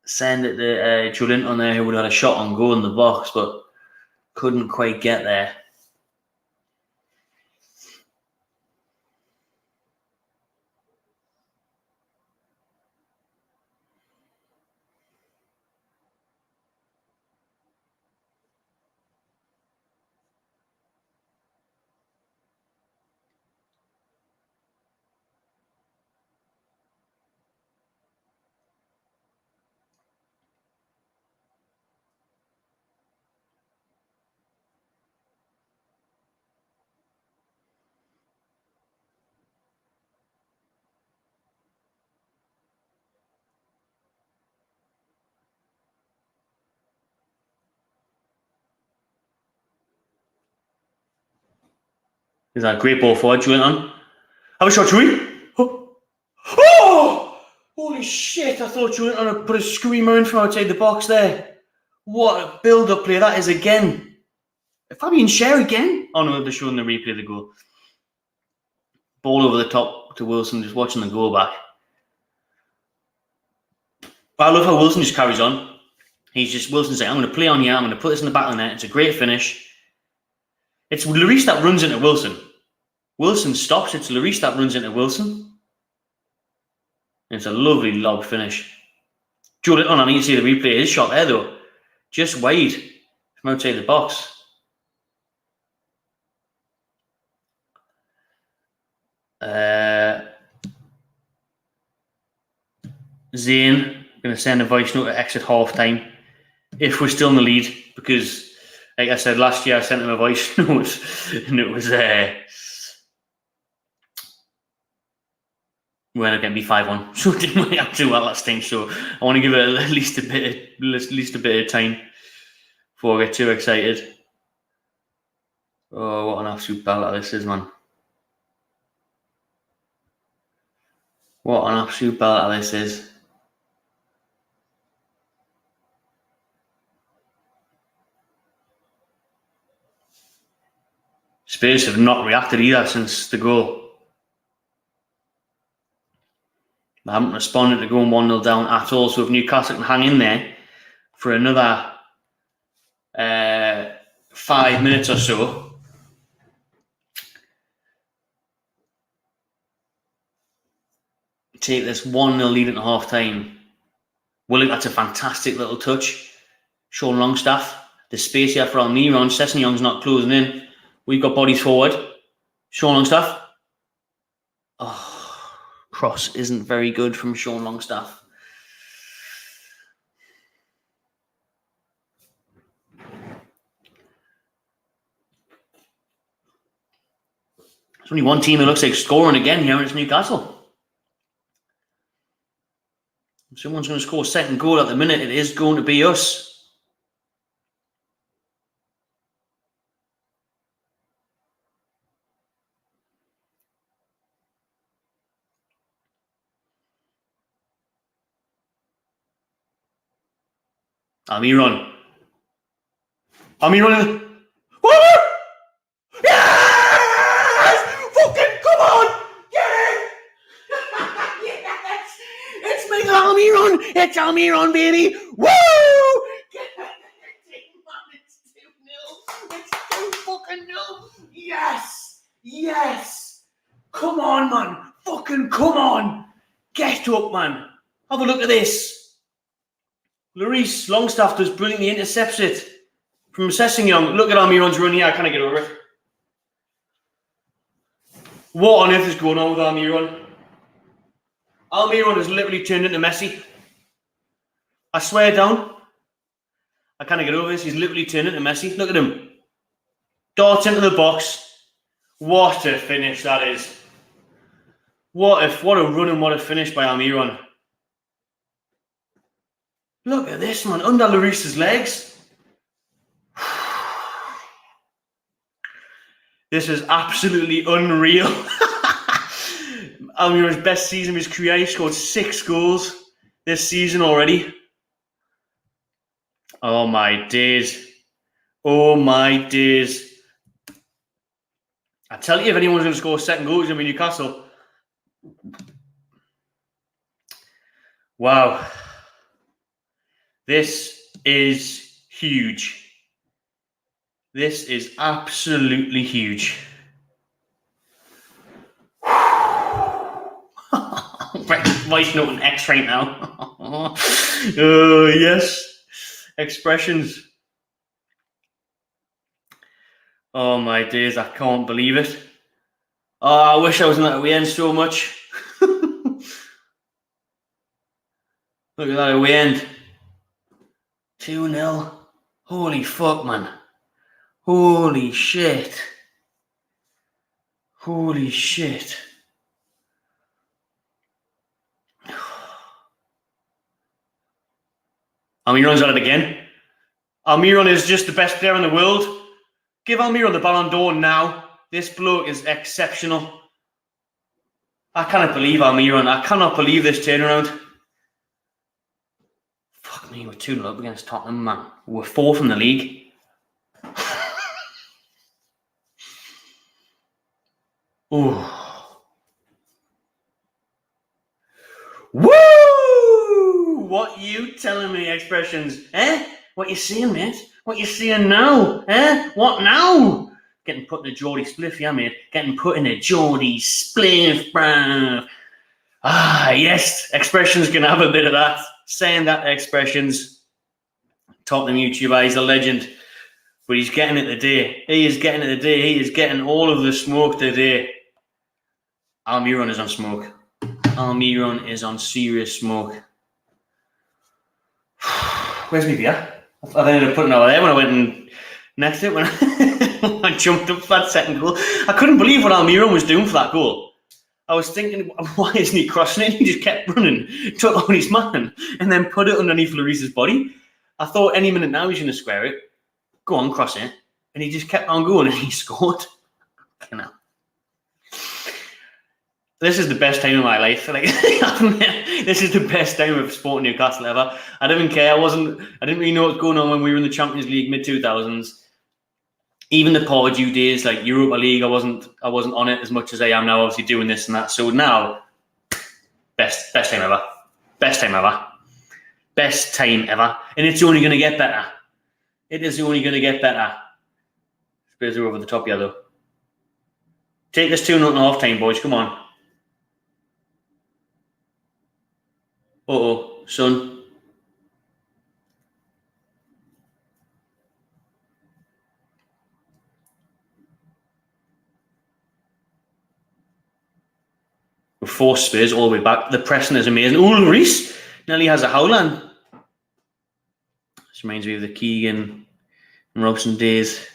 Speaker 1: send it to Joe Linton there, who would have had a shot on goal in the box, but couldn't quite get there. Is that a great ball forward, Joe Linton? Have a shot, Chewie. Oh! Holy shit, I thought Joe Linton had put a screamer in from outside the box there. What a build-up play that is again. Fabian Schär again? Oh no, they're showing the replay of the goal. Ball over the top to Wilson, just watching the goal back. But I love how Wilson just carries on. Wilson's like, I'm going to play on here, I'm going to put this in the back of the net. It's a great finish. It's Lloris that runs into Wilson. Wilson stops. It's Lloris that runs into Wilson. It's a lovely lob finish. Joe Linton, I need to see the replay. His shot there, though, just wide from outside the box. Zane going to send a voice note at exit half time if we're still in the lead, because, like I said, last year I sent him a voice note and it was we ended up getting B5-1, so it didn't really have too well last time. So I want to give it at least a bit of time before I get too excited. Oh, what an absolute belter this is, man! What an absolute belter this is. Spurs have not reacted either since the goal. They haven't responded to going 1-0 down at all. So if Newcastle can hang in there for another 5 minutes or so, take this 1-0 lead into half time. Willock, that's a fantastic little touch. Sean Longstaff, the space here for Almiron. Sessegnon not closing in. We've got bodies forward. Sean Longstaff. Oh, cross isn't very good from Sean Longstaff. There's only one team that looks like scoring again here, and it's Newcastle. If someone's going to score a second goal at the minute, it is going to be us. Almiron. Yes! Fucking come on! Get it! Yes! It's Miguel Almiron! Get Almiron, baby! Woo! Get back the team, man. It's 2-0. It's 2-0. Yes! Yes! Come on, man. Fucking come on. Get up, man. Have a look at this. Lloris Longstaff does brilliantly, intercepts it from Sessegnon. Look at Almiron's run here. I can't get over it. What on earth is going on with Almiron? Almiron has literally turned into Messi. I swear down. I can't get over this. He's literally turned into Messi. Look at him. Darts into the box. What a finish that is. What a run and what a finish by Almiron. Look at this, man. Under Lloris's legs. This is absolutely unreal. Almiron's best season of his career. He scored 6 goals this season already. Oh my days. Oh my days. I tell you, if anyone's going to score a second goal, it's going to be Newcastle. Wow. This is huge. This is absolutely huge. Voice note an X right now. Oh, yes. Expressions. Oh my days, I can't believe it. Oh, I wish I was in that away end so much. Look at that away end. 2-0. Holy fuck, man. Holy shit. Holy shit. Almiron's at it again. Almiron is just the best player in the world. Give Almiron the Ballon d'Or now. This bloke is exceptional. I cannot believe Almiron. I cannot believe this turnaround. Fuck me, we're 2-0 up against Tottenham, man. We're 4th in the league. Oh. Woo! What you telling me, expressions? Eh? What you seeing, mate? What you seeing now? Eh? What now? Getting put in a Geordie spliff, yeah, mate. Getting put in a Geordie spliff, bruv. Ah, yes. Expressions can have a bit of that. Saying that, expressions. Tottenham YouTuber, he's a legend. But he's getting it today. He is getting it today. He is getting all of the smoke today. Almiron is on smoke. Almiron is on serious smoke. Where's my beer? I ended up putting it over there when I went and next it when I jumped up for that second goal. I couldn't believe what Almiron was doing for that goal. I was thinking, why isn't he crossing it? He just kept running, took on his man, and then put it underneath Lloris's body. I thought any minute now he's going to square it. Go on, cross it. And he just kept on going and he scored. You know. This is the best time of my life. Like, this is the best time of supporting Newcastle ever. I didn't care. I didn't really know what was going on when we were in the Champions League mid-2000s. Even the Pardew days, like Europa League, I wasn't on it as much as I am now, obviously doing this and that. So now, best time ever. Best time ever. Best time ever. And it's only going to get better. It is only going to get better. Spurs are over the top, yeah, though. Take this 2-0 at half time, boys. Come on. Uh-oh, son. We're 4 Spurs all the way back. The pressing is amazing. Oh, Lloris nearly has a howler. This reminds me of the Keegan and Robson days.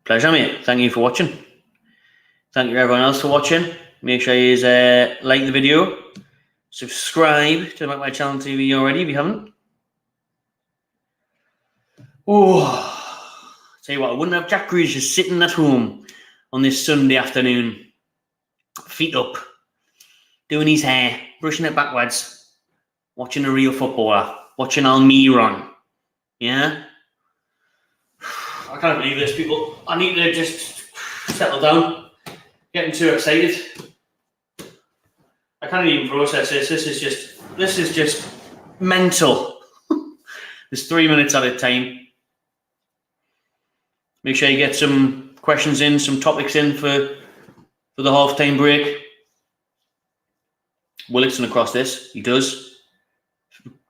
Speaker 1: Pleasure, mate. Thank you for watching. Thank you everyone else for watching. Make sure you like the video. Subscribe to my channel TV already if you haven't. Oh, tell you what, I wouldn't have Jack Grealish just sitting at home on this Sunday afternoon, feet up, doing his hair, brushing it backwards, watching a real footballer, watching Almiron. Yeah? I can't believe this, people. I need to just settle down. Getting too excited. I can't even process this. This is just mental. There's 3 minutes at a time. Make sure you get some questions in, some topics in for the half-time break. Willickson across this. He does.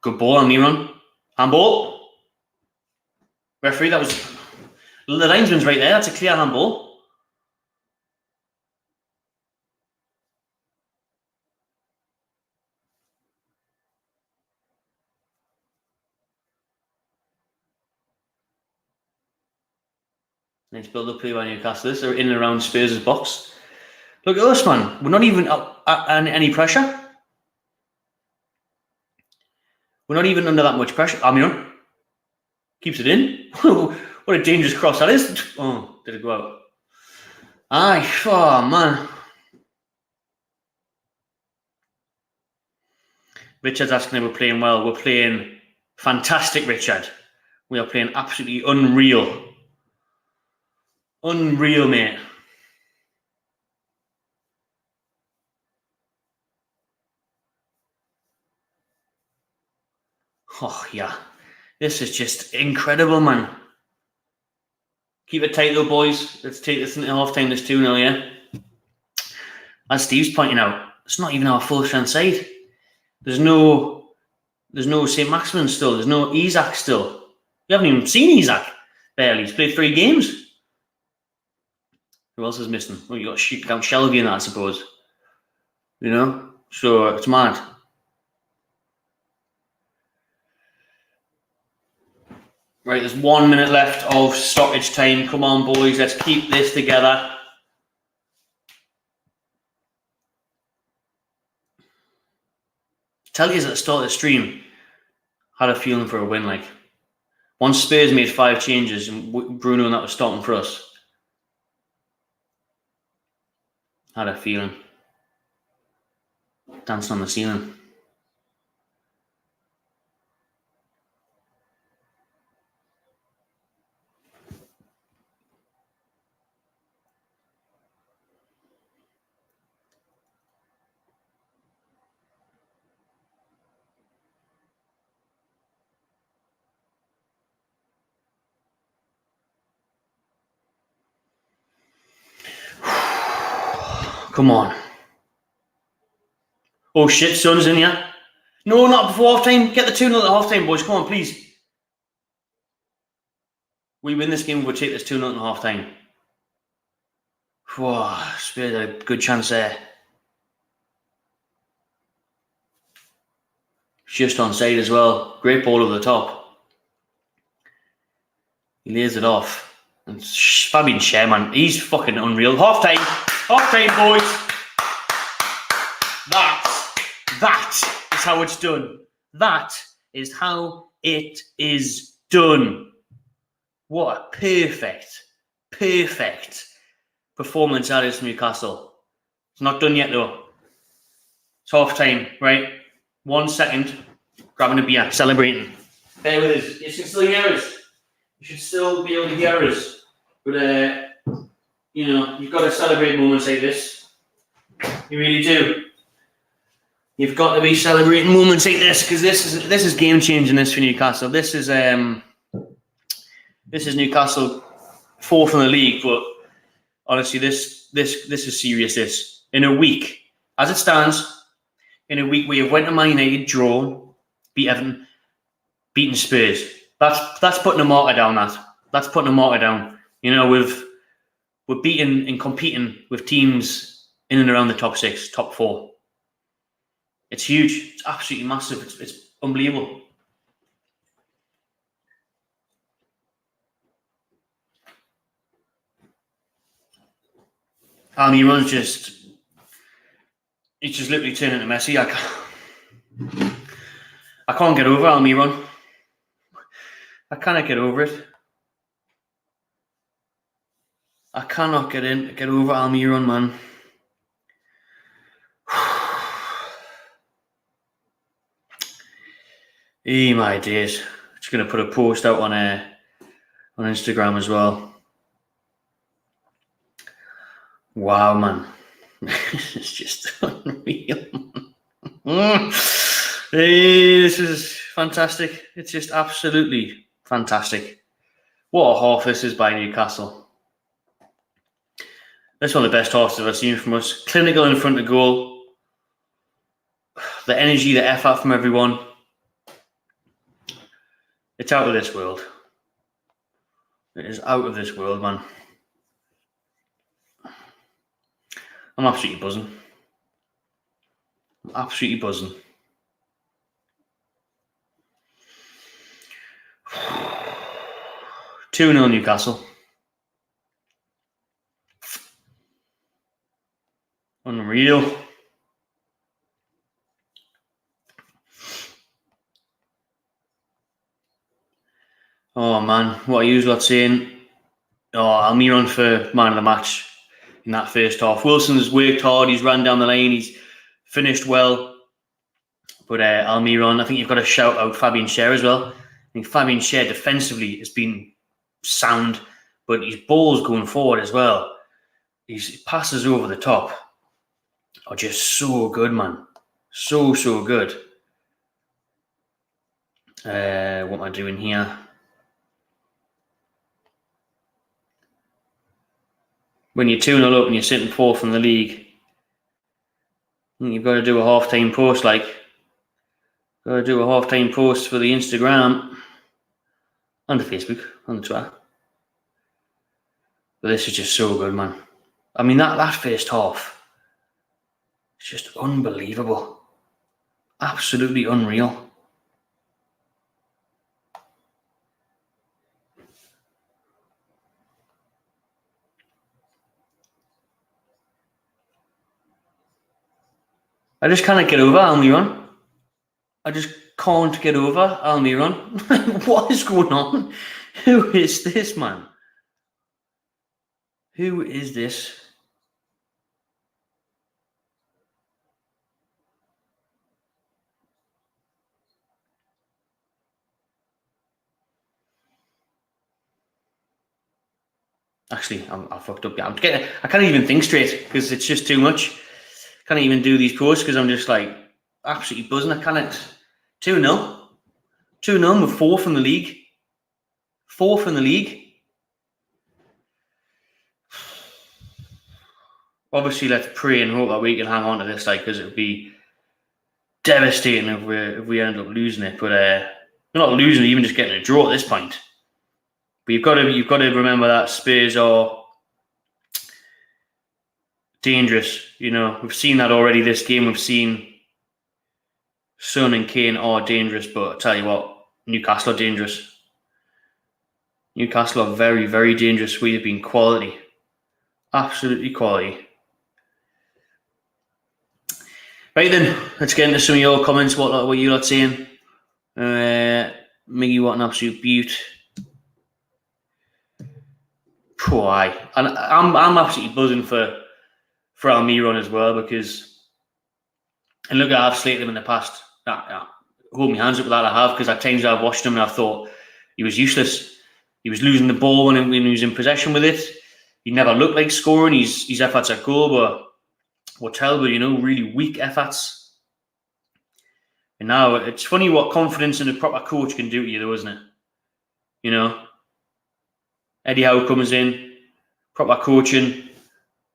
Speaker 1: Good ball on Miron. Handball. Referee, that was... The linesman's right there. That's a clear handball. Nice build-up play by Newcastle. They're in and around Spurs' box. Look at us, man. We're not even under any pressure. We're not even under that much pressure. Amiron keeps it in. What a dangerous cross that is. Oh, did it go out? Aye, oh, man. Richard's asking if we're playing well. We're playing fantastic, Richard. We are playing absolutely unreal. Unreal, mate. Oh, yeah. This is just incredible, man. Keep it tight, though, boys. Let's take this into half-time. There's 2-0, yeah? As Steve's pointing out, it's not even our full-strength side. There's no St. Maximin still. There's no Isak still. We haven't even seen Isak, barely. He's played 3 games. Who else is missing? Well, you got Count Shelby in that, I suppose. You know? So, it's mad. Right, there's 1 minute left of stoppage time. Come on, boys. Let's keep this together. Tell you at the start of the stream, had a feeling for a win. Like, once Spurs made 5 changes and Bruno and that was starting for us, had a feeling. Dancing on the ceiling. Come on. Oh shit, Son's in here. No, not before half time. Get the 2-0 at half time, boys. Come on, please. We win this game, we'll take this 2-0 at half time. Whoa, Spurs had a good chance there. Just onside as well. Great ball over the top. He lays it off. And Fabian Schär, man, he's fucking unreal. Half time, boys. That is how it's done. That is how it is done. What a perfect performance that is from Newcastle. It's not done yet though. It's half time, right? 1 second, grabbing a beer, celebrating. Bear with us. You can still hear us. You should still be able to hear us. But, you know, you've got to celebrate moments like this. You really do. You've got to be celebrating moments like this because this is game changing. This for Newcastle. This is Newcastle 4th in the league. But honestly, this is serious. This in a week, as it stands, in a week we have went to Man United, drawn, beat Everton, beaten Spurs. That's putting a marker down. That's putting a marker down. You know, we're beating and competing with teams in and around the top 6, top 4. It's huge. It's absolutely massive. It's unbelievable. Almiron's he's just literally turning to Messi. I can't get over Almiron. I cannot get over it. I cannot get over Almiron, man. My days. Just gonna put a post out on Instagram as well. Wow, man. It's just unreal. This is fantastic. It's just absolutely fantastic. What a half this is by Newcastle. That's one of the best halves I've ever seen from us. Clinical in front of goal. The energy, the effort from everyone. It's out of this world. It is out of this world, man. I'm absolutely buzzing. I'm absolutely buzzing. Two 0 Newcastle. Unreal. Oh man, what are you lot saying? Oh, Almiron for man of the match in that first half. Wilson's worked hard, he's ran down the lane, he's finished well. But Almiron, I think you've got to shout out Fabian Schär as well. I think Fabian Schär defensively has been sound, but his balls going forward as well. His passes over the top are just so good, man. So good. What am I doing here? When you're 2-0 up and you're sitting fourth in the league, you've got to do a half-time post, got to do a half-time post for the Instagram and the Facebook and the Twitter. But this is just so good, man. I mean, that first half, it's just unbelievable. Absolutely unreal. I just can't get over Almiron. I just can't get over Almiron. What is going on? Who is this, man? Who is this? Actually, I fucked up. I can't even think straight because it's just too much. I can't even do these posts because I'm just like absolutely buzzing. I can't. 2-0. 2-0 with fourth in the league. Fourth in the league. Obviously, let's pray and hope that we can hang on to this, because it would be devastating if we end up losing it. But we're not losing it, even just getting a draw at this point. But you've got to remember that Spurs are dangerous. We've seen that already this game. We've seen Son and Kane are dangerous, but I tell you what, Newcastle are dangerous. Newcastle are very, very dangerous. We have been quality. Absolutely quality. Right then, let's get into some of your comments. What you lot saying? Miggy, what an absolute beaut. Poor eye. And I'm absolutely buzzing for Almiron as well, because, and look, I've slated him in the past. Hold my hands up with that, I have, because at times I've watched him and I've thought he was useless. He was losing the ball when he was in possession with it. He never looked like scoring. His efforts at goal were terrible, really weak efforts. And now it's funny what confidence in a proper coach can do to you, though, isn't it? Eddie Howe comes in, proper coaching,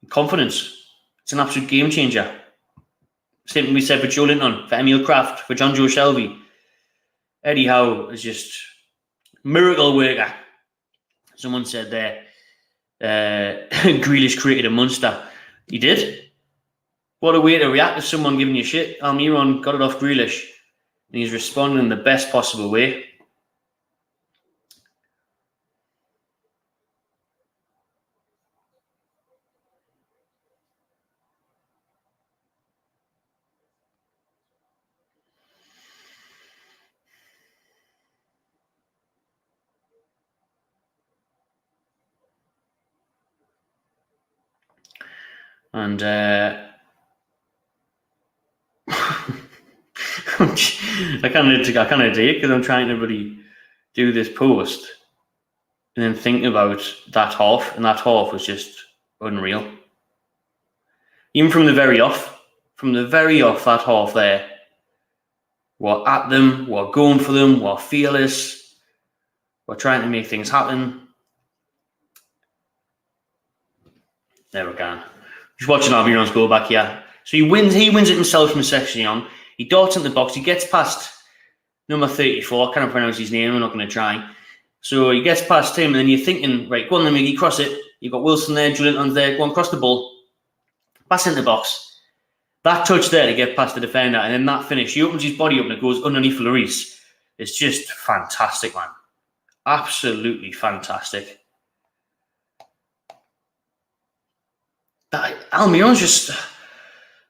Speaker 1: confidence. It's an absolute game changer. Same thing we said for Joe Linton, for Emil Kraft, for John Joe Shelby. Eddie Howe is just miracle worker. Someone said there, Grealish created a monster. He did. What a way to react to someone giving you shit. Almiron got it off Grealish, and he's responding in the best possible way. And I can't do it because I'm trying to really do this post and then think about that half, and that half was just unreal. even from the very off, that half there, we're at them, we're going for them, we're fearless, we're trying to make things happen. There we go. Just watching Almiron's goal back here. So he wins it himself from a section on. He darts into the box, he gets past number 34, I can't pronounce his name, I'm not going to try. So he gets past him, and then you're thinking, right, go on then, Miggy, cross it. You've got Wilson there, Julian's there, go on, cross the ball. Pass into the box. That touch there to get past the defender, and then that finish, he opens his body up and it goes underneath Lloris. It's just fantastic, man. Absolutely fantastic. Almiron's just...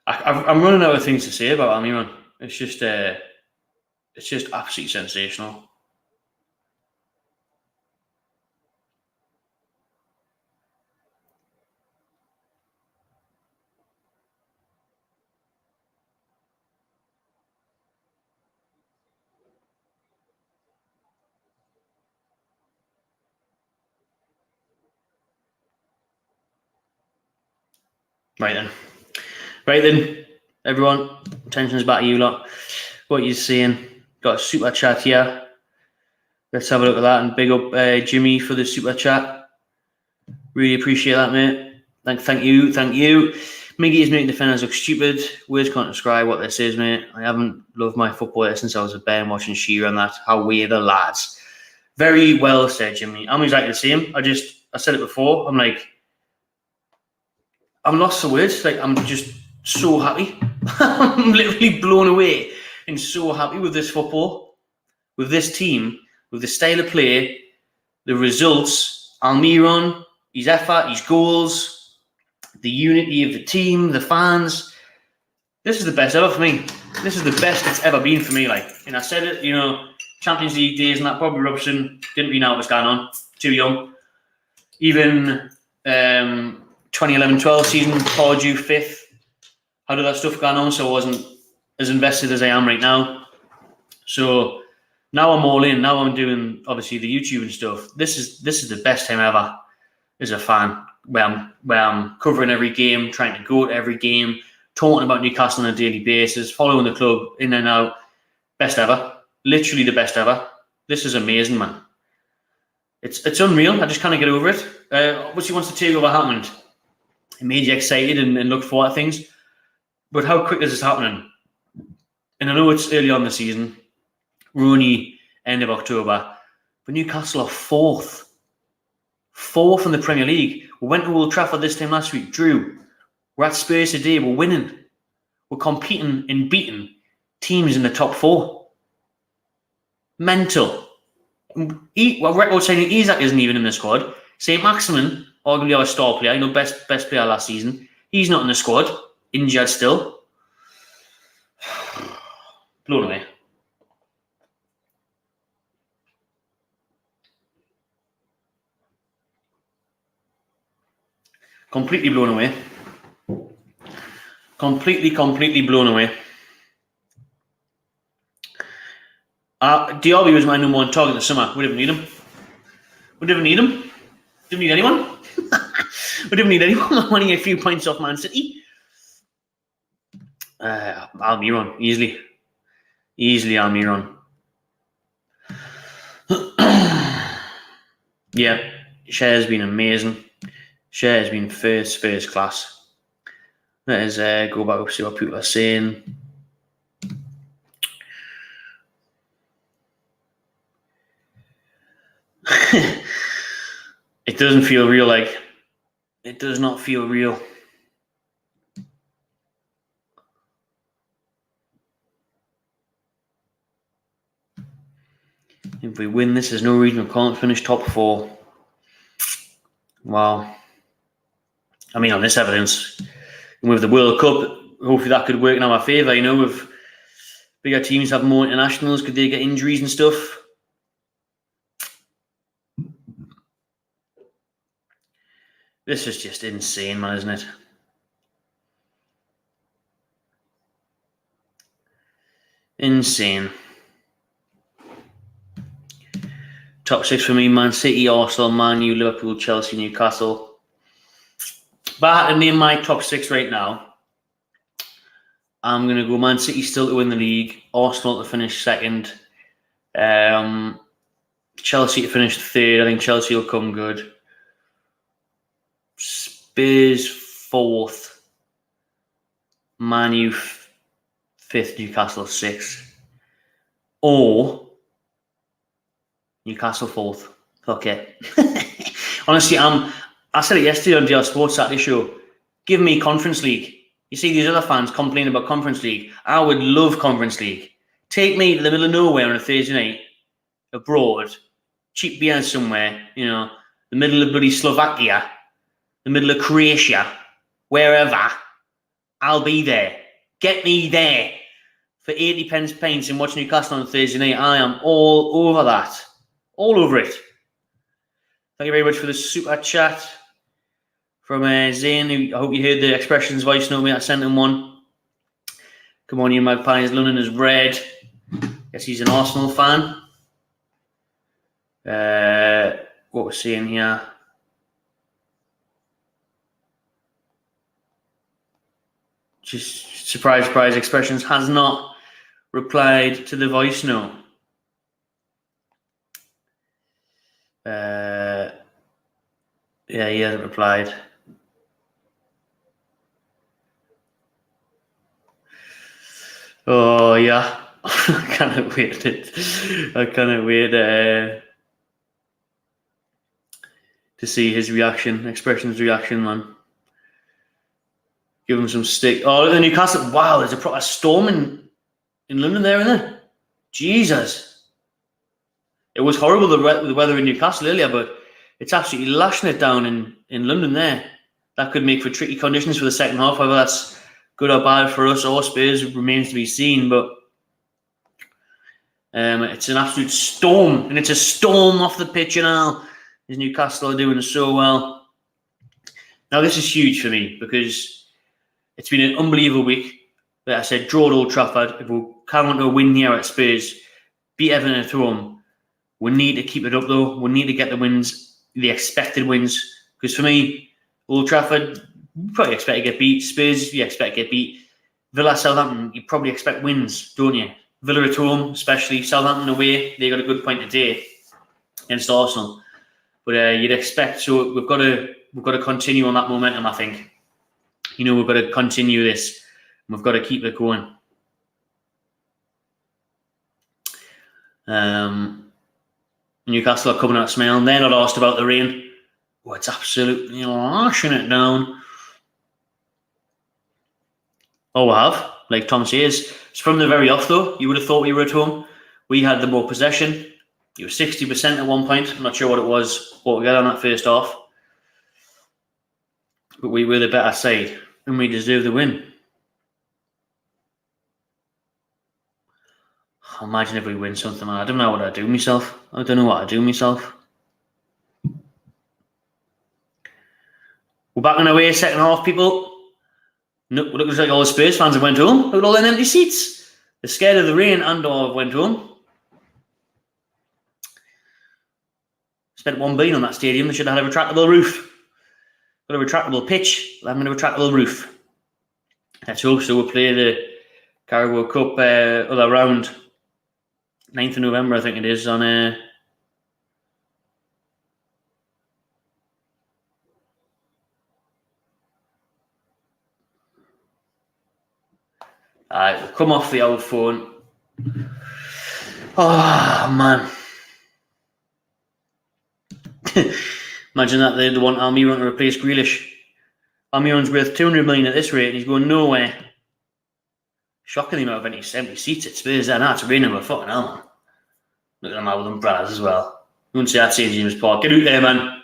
Speaker 1: I'm running out of things to say about Almiron. It's just absolutely sensational. Right then, everyone, attention's back to you lot. What you're seeing, got a super chat here. Let's have a look at that, and big up Jimmy for the super chat. Really appreciate that, mate. Thank you. Miggy is making defenders look stupid. Words can't describe what this is, mate. I haven't loved my football since I was a bear watching Shearer and that. How we're the lads. Very well said, Jimmy. I'm exactly the same. I said it before. I'm lost for words. Like, I'm just so happy. I'm literally blown away and so happy with this football, with this team, with the style of play, the results, Almiron, his effort, his goals, the unity of the team, the fans. This is the best ever for me. This is the best it's ever been for me. Like, and I said it, Champions League days and that, Bobby Robson, didn't really know what's going on. Too young. Even 2011-12 season, Pardew 5th. How did that stuff going on? So I wasn't as invested as I am right now. So now I'm all in. Now I'm doing, obviously, the YouTube and stuff. This is the best time ever as a fan, where I'm covering every game, trying to go to every game, talking about Newcastle on a daily basis, following the club in and out. Best ever. Literally the best ever. This is amazing, man. It's unreal. I just can't get over it. Obviously, once the takeover happened, it made you excited and look forward to things. But how quick is this happening? And I know it's early on the season. We're only end of October. But Newcastle are fourth. Fourth in the Premier League. We went to Old Trafford this time last week. Drew. We're at Spurs today. We're winning. We're competing and beating teams in the top four. Mental. Record saying Isaac isn't even in the squad. St. Maximin, arguably our star player, best player last season. He's not in the squad. Injured still. Blown away. Completely blown away. Completely blown away. Diaby was my number one target this summer. We didn't need him. Didn't need anyone. We didn't need anyone. I'm winning a few points off Man City. Almiron, easily Almiron. Yeah, Share has been amazing. Share has been first class. Let us go back up, see what people are saying. It doesn't feel real. Like, it does not feel real. If we win this, there's no reason we can't finish top four. Wow. I mean, on this evidence, and with the World Cup, hopefully that could work in our favour. If bigger teams have more internationals, could they get injuries and stuff? This is just insane, man, isn't it? Insane. Top six for me: Man City, Arsenal, Man U, Liverpool, Chelsea, Newcastle. But I had to name my top six right now, I'm going to go Man City still to win the league, Arsenal to finish second, Chelsea to finish third. I think Chelsea will come good. Spurs fourth, Man U fifth, Newcastle sixth, or Newcastle fourth. Okay. Honestly, I said it yesterday on DL Sports Saturday show. Give me Conference League. You see these other fans complaining about Conference League. I would love Conference League. Take me to the middle of nowhere on a Thursday night, abroad, cheap beer somewhere, the middle of bloody Slovakia, the middle of Croatia, wherever. I'll be there. Get me there. For 80 pence pints and watch Newcastle on Thursday night. I am all over that. All over it. Thank you very much for the super chat from Zane. I hope you heard the Expressions voice note. I sent him one. Come on, you magpies. London is red. Guess he's an Arsenal fan. What we're seeing here. Just surprise, Expressions has not replied to the voice note. Yeah, he hasn't replied. Oh yeah, I cannot wait to see his reaction, Expressions reaction, man. Give him some stick. Oh, the Newcastle! Wow, there's a proper storm in London there, isn't there? Jesus, it was horrible the weather in Newcastle earlier, but it's absolutely lashing it down in London there. That could make for tricky conditions for the second half. Whether that's good or bad for us or Spurs remains to be seen. But it's an absolute storm, and it's a storm off the pitch and all. As Newcastle are doing so well. Now this is huge for me because it's been an unbelievable week. Like I said, draw at Old Trafford. If we can't want to win here at Spurs, beat Everton at home. We need to keep it up though. We need to get the wins, the expected wins. Because for me, Old Trafford, you probably expect to get beat. Spurs, you expect to get beat. Villa, Southampton, you probably expect wins, don't you? Villa at home, especially. Southampton away, they got a good point today against Arsenal. But you'd expect, so we've got to continue on that momentum, I think. We've got to continue this. We've got to keep it going. Newcastle are coming out smiling. They're not asked about the rain. Oh, it's absolutely lashing it down. Oh, we have. Like Tom says, it's from the very off though. You would have thought we were at home. We had the more possession. It was 60% at one point. I'm not sure what it was altogether on that first half. But we were the better side and we deserve the win. Imagine if we win something. I don't know what I'd do myself. I don't know what I'd do myself. We're back on our way, second half, people. No, it looks like all the Spurs fans have went home. Look at all them empty seats. They're scared of the rain and or have went home. Spent $1 billion on that stadium. They should have had a retractable roof. Got a retractable pitch. They're having a retractable roof. Let's hope so. We'll play the Carabao Cup other round. 9th of November, I think it is, on Alright, we'll come off the old phone. Oh, man. Imagine that they want Almiron to replace Grealish. Almiron's worth 200 million at this rate and he's going nowhere. Shocking the amount of empty seats at Spurs there. That's raining with fucking hell, man. Look at them out with umbrellas as well. You wouldn't say that St. James Park. Get out there, man.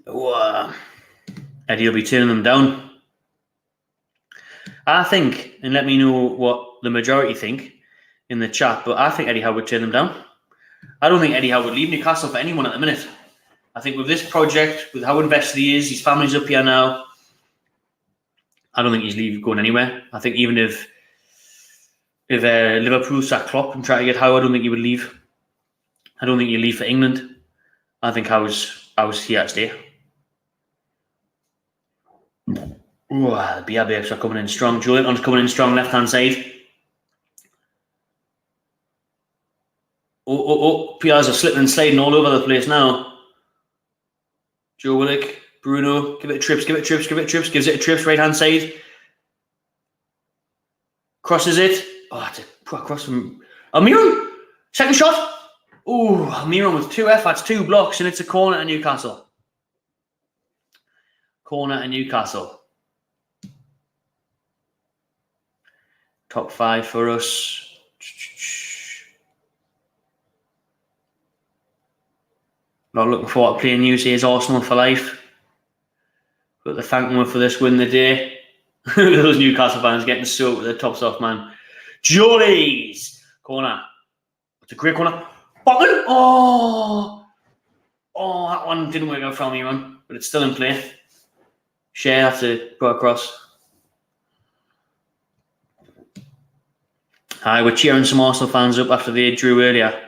Speaker 1: Oh, Eddie will be turning them down. I think, and let me know what the majority think in the chat, but I think Eddie Howe would turn them down. I don't think Eddie Howe would leave Newcastle for anyone at the minute. I think with this project, with how invested he is, his family's up here now, I don't think he's going anywhere. I think even if Liverpool sack Klopp and try to get Howe, I don't think he would leave. I don't think he'd leave for England. I think I was here to stay. Oh, the BRBX are coming in strong. Julian's coming in strong left hand side. PRs are slipping and sliding all over the place now. Joe Willock, Bruno, give it a Trips, gives it a Trips, right hand side. Crosses it. Oh, it's a poor cross from Almiron. Second shot. Oh, Almiron with 2 efforts, 2 blocks, and it's a corner to Newcastle. Top 5 for us. Not looking forward to playing UCA's Arsenal for life. But they're thanking them for this win the day. Those Newcastle fans getting soaked with their tops off, man. Jollies! Corner. It's a great corner. Botman! Oh, that one didn't work out for me, man. But it's still in play. Shea has to put across. Hi, we're cheering some Arsenal fans up after they drew earlier.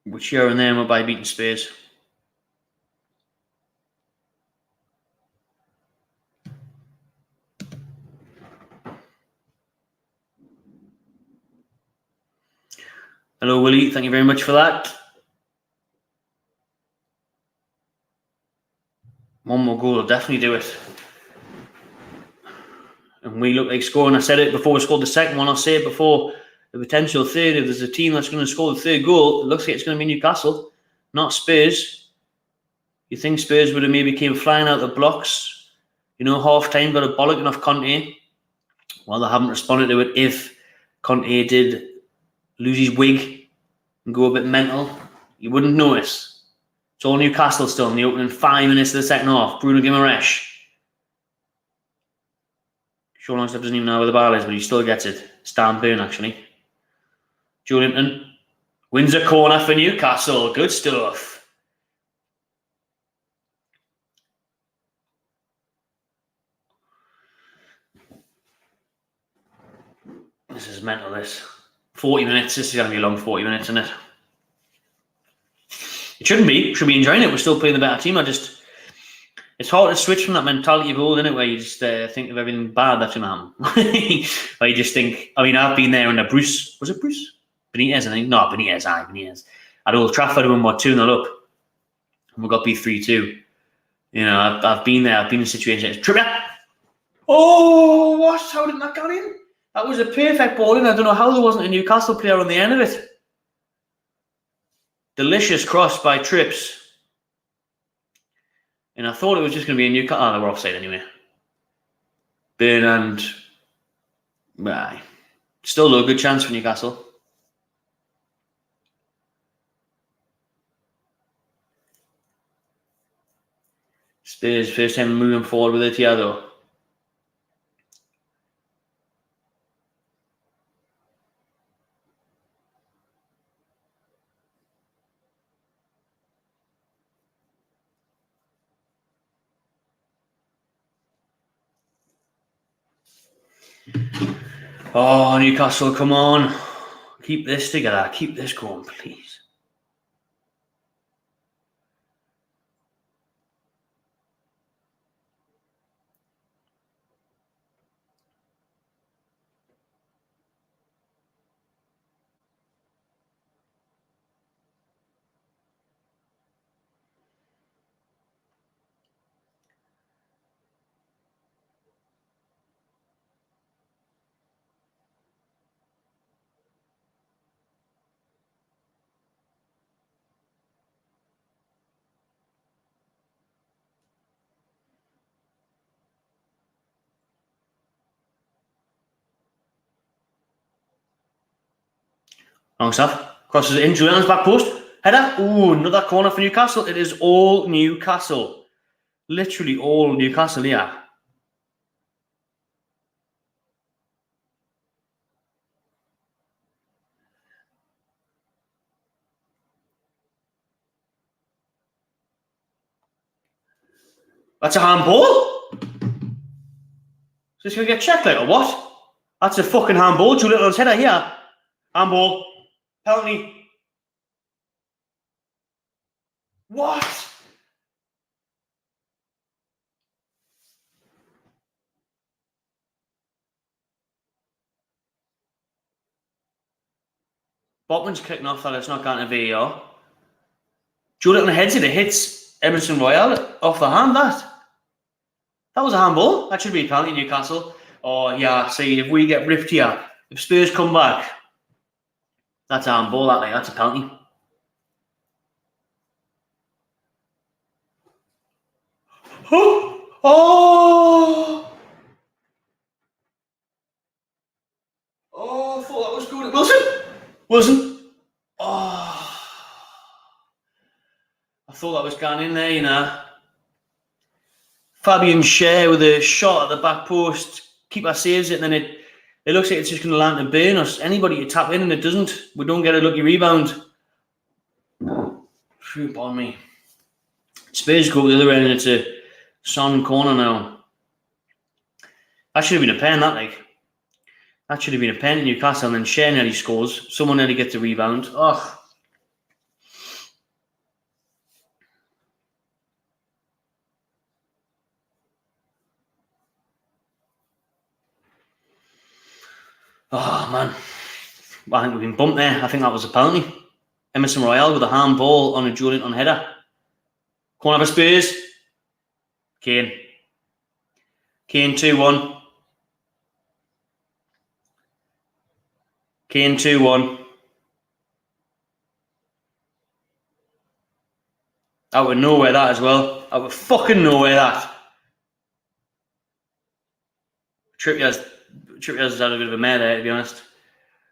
Speaker 1: We're cheering them up by beating Spurs. Hello, Willie. Thank you very much for that. One more goal will definitely do it. And we look like scoring. I said it before we scored the second one. I'll say it before the potential third. If there's a team that's going to score the third goal, it looks like it's going to be Newcastle, not Spurs. You think Spurs would have maybe came flying out the blocks, half time, got a bollocking off Conte. Well, they haven't responded to it. If Conte did lose his wig and go a bit mental, you wouldn't notice. It's all Newcastle still in the opening 5 minutes of the second half. Bruno Guimaraes. Sean Longstaff doesn't even know where the ball is, but he still gets it. Stan Byrne, actually. Julian wins a corner for Newcastle. Good stuff. This is mental, this. 40 minutes. This is going to be a long 40 minutes, isn't it? It shouldn't be. We should be enjoying it. We're still playing the better team. It's hard to switch from that mentality of old, isn't it, where you just think of everything bad that's going to happen. Where you just think, I've been there under Bruce. Was it Bruce? Benitez, I think. No, Benitez. At Old Trafford when we're 2-0 up. And we got beat 3-2. I've been there. I've been in situations. Trippier. Oh, what? How did that get in? That was a perfect ball in. I don't know how there wasn't a Newcastle player on the end of it. Delicious cross by Trips. And I thought it was just going to be a Newcastle. They were offside anyway. Byrne and... Still a good chance for Newcastle. Spurs first time moving forward with it here, though. Oh, Newcastle, come on. Keep this together. Keep this going, please. Long stuff. Crosses it in. Julian's back post. Header. Ooh, another corner for Newcastle. It is all Newcastle. Literally all Newcastle, yeah. That's a handball? Is this going to get checked like or what? That's a fucking handball. Joe Little's header here. Handball. Penalty. What? Botman's kicking off that it's not going to VAR. Joe Little heads it. It hits Emerson Royale off the hand. That was a handball. That should be a penalty, Newcastle. Oh, yeah. See, if we get ripped here, if Spurs come back, that's a handball. That's a penalty. Oh! Oh, I thought that was good. Wilson? Oh. I thought that was going in there, you know. Fabian Schär with a shot at the back post. Keeper saves it, and then it looks like it's just going to land and burn us. Anybody to tap in, and it doesn't. We don't get a lucky rebound. Phew, on me. Spurs go the other end, and it's a Son corner now. That should have been a pen, that should have been a pen in Newcastle, and then Schär nearly scores. Someone nearly gets a rebound. Oh, man. I think we've been bumped there. I think that was a penalty. Emerson Royale with a handball on a Joe Linton header. Corner for Spurs. Kane 2-1. Kane 2-1. Out of nowhere that as well. Out of fucking nowhere that. Trippier's had a bit of a mare there, to be honest.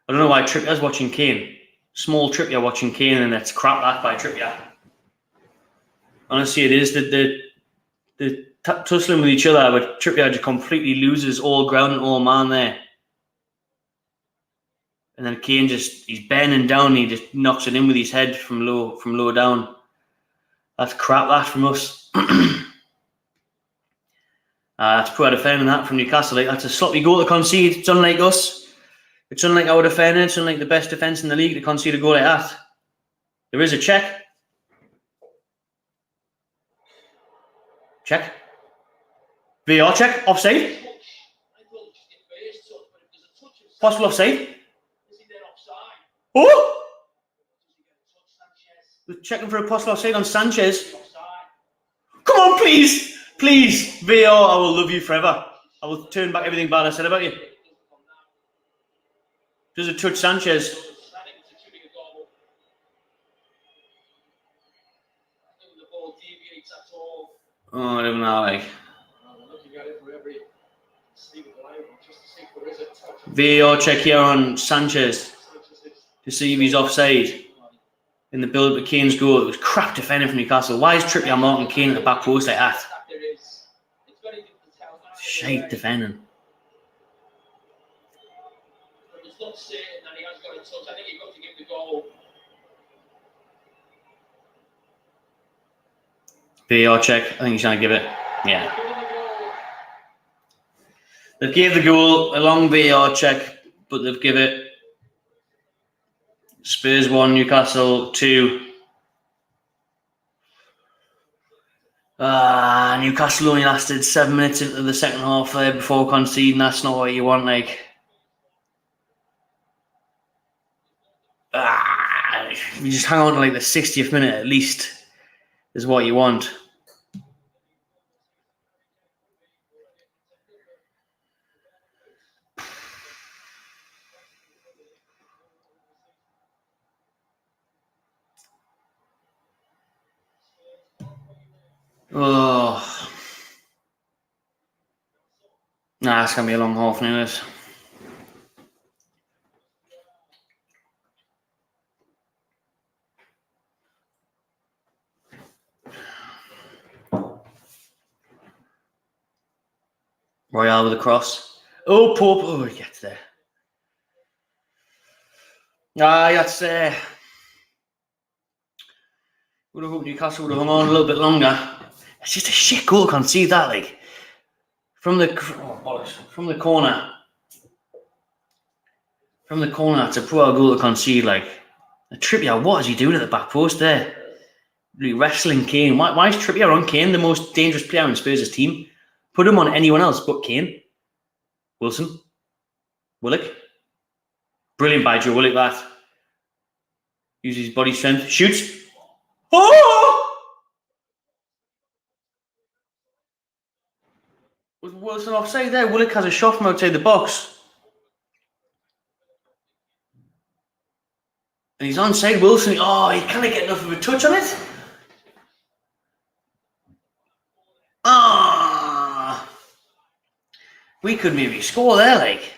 Speaker 1: I don't know why Trippier's watching Kane. Small Trippier watching Kane, and that's crap that by Trippier. Honestly, it is the tussling with each other, but Trippier just completely loses all ground and all man there. And then Kane he's bending down, and he just knocks it in with his head from low down. That's crap that from us. That's poor defending that from Newcastle. That's a sloppy goal to concede. It's unlike us. It's unlike our defenders. It's unlike the best defence in the league to concede a goal like that. There is a check. Check. VAR check. Offside. Possible offside. Oh! We're checking for a possible offside on Sanchez. Come on, please. Please. VAR, I will love you forever. I will turn back everything bad I said about you. Does it touch Sanchez? Oh, I don't know, VAR check here on Sanchez to see if he's offside in the build up to Kane's goal. It was crap defending from Newcastle. Why is Trippier marking Kane at the back post like that? Shite defending. VAR check. I think he's trying to give it. Yeah. They've gave the goal a long VAR check, but they've give it. Spurs 1, Newcastle 2. Newcastle only lasted 7 minutes into the second half there before conceding. That's not what you want, like. You just hang on to like the 60th minute at least is what you want. Oh. Nah, it's going to be a long half anyways. Royale with a cross. Oh, Pope. Oh, he gets there. That's would have hoped Newcastle would have hung on a little bit longer. It's just a shit goal. Concede that, like from the corner. from the corner. That's a poor goal to concede. Like, Trippier, what is he doing at the back post there? Really wrestling Kane. Why is Trippier on Kane, the most dangerous player in Spurs' team? Put him on anyone else but Kane. Wilson. Willock. Brilliant by Joe Willock, that. Uses his body strength. Shoots. Oh! Was Wilson offside there? Willock has a shot from outside the box. And he's onside. Wilson. Oh, he can't get enough of a touch on it. Ah. We could maybe score there, like.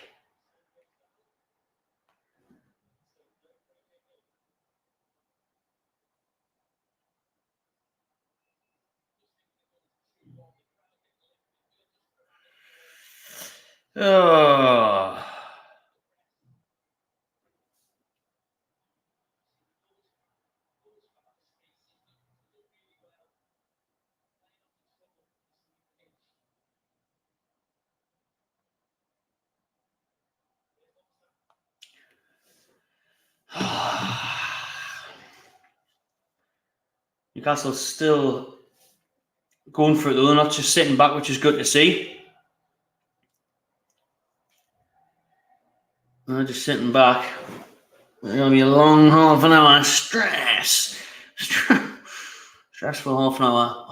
Speaker 1: Oh. Newcastle still going for it though, not just sitting back, which is good to see. Not just sitting back. It's going to be a long half an hour. Stressful half an hour.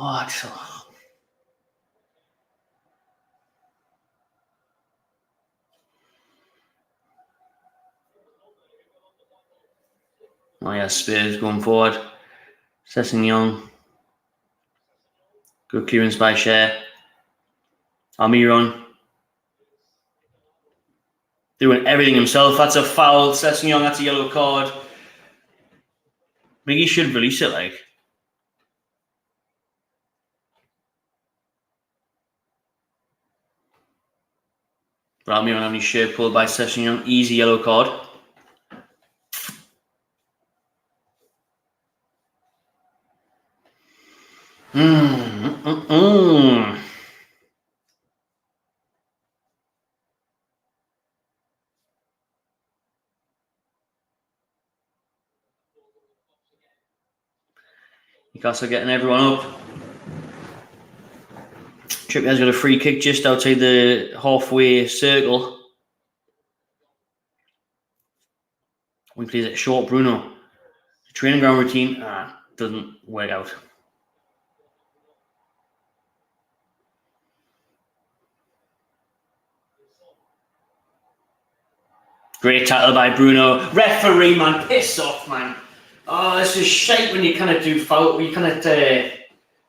Speaker 1: Oh, yeah, Spurs going forward. Sessegnon. Good clearance by Shea. Almiron. Doing everything himself. That's a foul. Sessegnon, that's a yellow card. I think he should release it, like. Almiron having his shirt pulled by Sessegnon. Easy yellow card. Newcastle getting everyone up. Trippier's got a free kick just outside the halfway circle. We plays it short, Bruno. The training ground routine doesn't work out. Great tackle by Bruno. Referee, man, piss off, man. Oh, this is shite when you kind of do foul. You kind of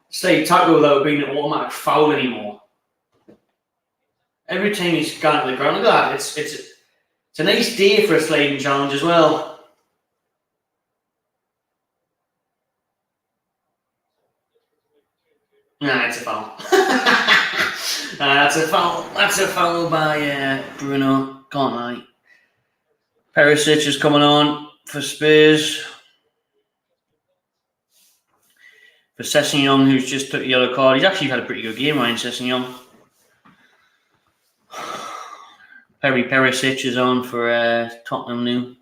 Speaker 1: stay tackle without being an automatic foul anymore. Every time he's gone to the ground, look at that. It's a nice day for a sliding challenge as well. Nah, it's a foul. That's a foul. That's a foul by Bruno. Can't lie. Perisic is coming on for Spurs. For Sessegnon, who's just took a yellow card. He's actually had a pretty good game, Ryan Sessegnon. Perisic is on for Tottenham now.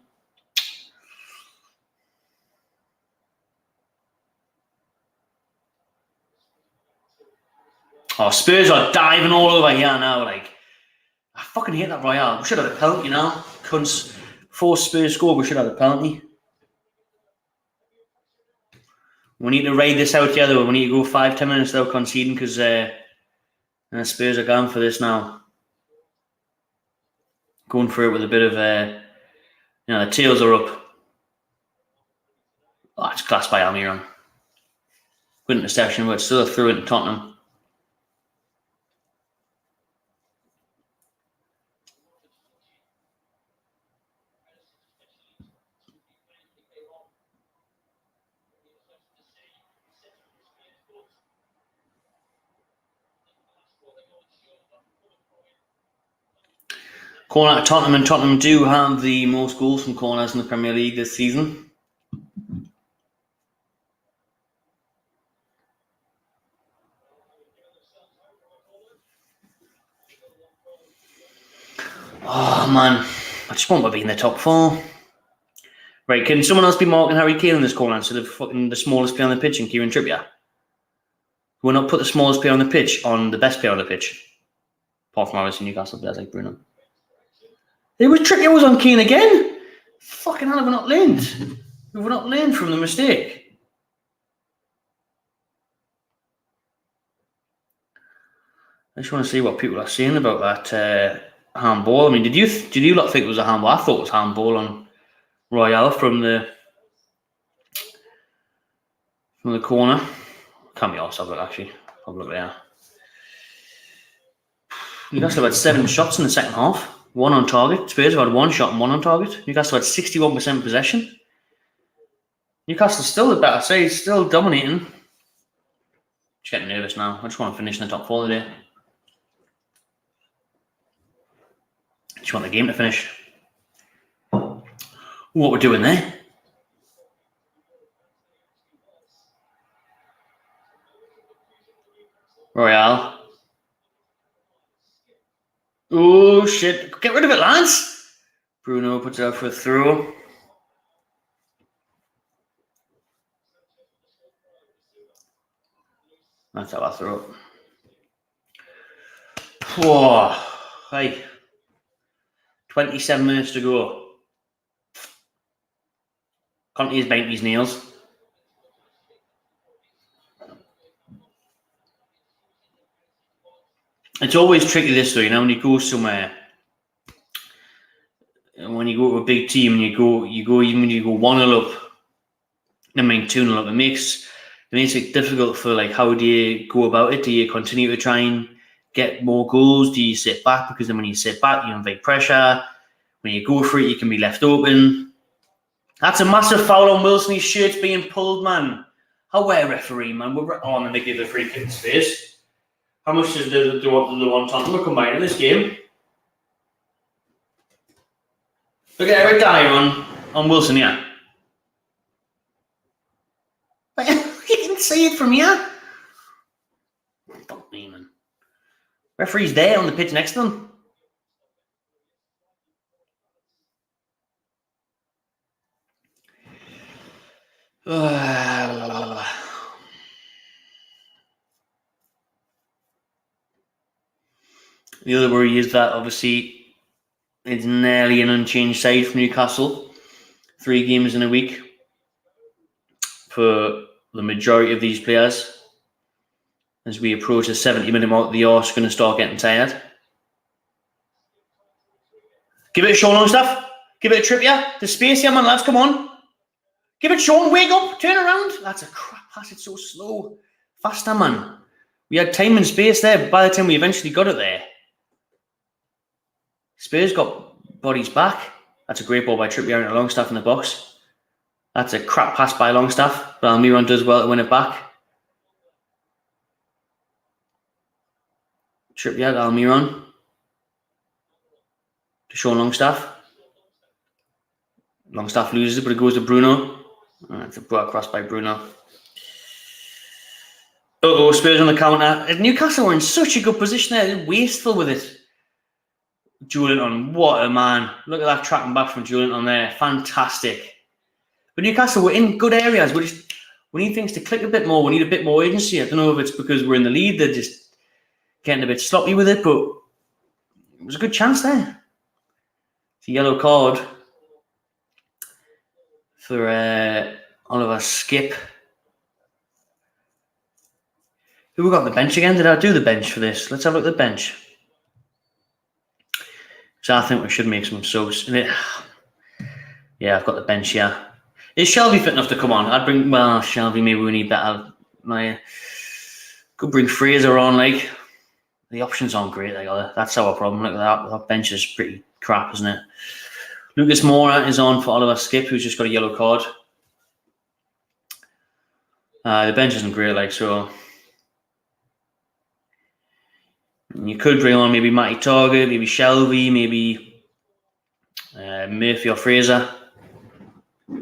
Speaker 1: Oh, Spurs are diving all over here now. Like, I fucking hate that Royale. We should have a penalty now. Cunts. Before Spurs score, we should have a penalty. We need to ride this out together. We need to go 5-10 minutes without conceding because Spurs are going for this now. Going for it with a bit of, the tails are up. Oh, it's classed by Almiron. Good interception, but still a throw into Tottenham. Corner at Tottenham, and Tottenham do have the most goals from corners in the Premier League this season. Oh man, I just want to be in the top 4. Right, can someone else be marking Harry Kane in this corner instead of fucking the smallest player on the pitch and Kieran Trippier? We'll not put the smallest player on the pitch on the best player on the pitch. Apart from obviously Newcastle players like Bruno. It was Trippier was on Kane again? Fucking hell, have we not learned? We've not learned from the mistake. I just want to see what people are saying about that handball. I mean, did you lot think it was a handball? I thought it was handball on Royale from the corner. Can't be arsed, I've got actually. I'll look there. Newcastle had 7 shots in the second half, 1 on target. Spurs have had 1 shot and 1 on target. Newcastle had 61% possession. Newcastle's still the better side, still dominating. Just getting nervous now. I just want to finish in the top 4 today. Just want the game to finish. What we're doing there? Royale. Oh shit! Get rid of it, Lance. Bruno puts it out for a throw. That's how I throw it. Whoa! Hey, 27 minutes to go. Conte's biting his nails. It's always tricky this though, you know, when you go somewhere, when you go to a big team and you go even when you go 1-0 up, I mean 2-0 up, it makes it difficult for like how do you go about it? Do you continue to try and get more goals? Do you sit back? Because then when you sit back, you invite pressure. When you go for it, you can be left open. That's a massive foul on Wilson. His shirt's being pulled, man. How referee, man? We're on and they give the free kick in space. How much does the one Tottenham combine in this game? Look at Eric Dyer on Wilson, yeah. You can see it from here. Fuck me, man. Referee's there on the pitch next to them. The other worry is that obviously it's nearly an unchanged side from Newcastle. 3 games in a week for the majority of these players. As we approach the 70-minute mark, the arse going to start getting tired. Give it a Sean Longstaff. Give it a Trippier. The space here, man, lads. Come on. Give it Sean. Wake up. Turn around. That's a crap pass. It's so slow. Faster, man. We had time and space there, but by the time we eventually got it there, Spurs got bodies back. That's a great ball by Trippier and Longstaff in the box. That's a crap pass by Longstaff, but Almiron does well to win it back. Trippier to Almiron. To Sean Longstaff. Longstaff loses it, but it goes to Bruno. It's a broad cross by Bruno. Spurs on the counter. Newcastle were in such a good position there. They're wasteful with it. Julian, what a man. Look at that tracking back from Julian on there. Fantastic. But Newcastle were in good areas. We need things to click a bit more. We need a bit more agency. I don't know if it's because we're in the lead. They're just getting a bit sloppy with it, but it was a good chance there. It's a yellow card for Oliver Skip. Who we got on the bench again? Did I do the bench for this? Let's have a look at the bench. So I think we should make some subs. Yeah, I've got the bench here. Is Shelby fit enough to come on? I'd bring, Shelby, maybe we need better. Could bring Fraser on, like. The options aren't great, like, that's our problem. Look at that. That bench is pretty crap, isn't it? Lucas Moura is on for Oliver Skip, who's just got a yellow card. The bench isn't great, like, so. You could bring on maybe Matty Target, maybe Shelby, maybe Murphy or Fraser. I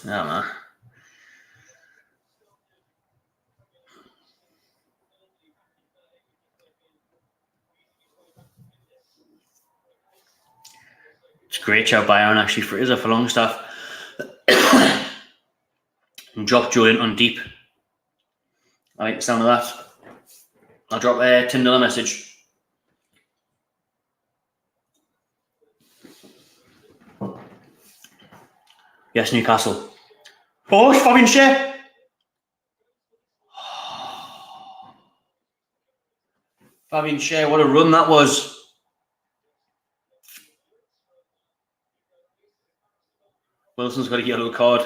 Speaker 1: don't know. great shout by Aaron, actually, for Izza for Longstaff. And drop Julian on deep. I like the sound of that. I'll drop a Tinder message. Yes, Newcastle. Oh, it's Fabian Schär. Fabian Schär, what a run that was. Wilson's got a yellow card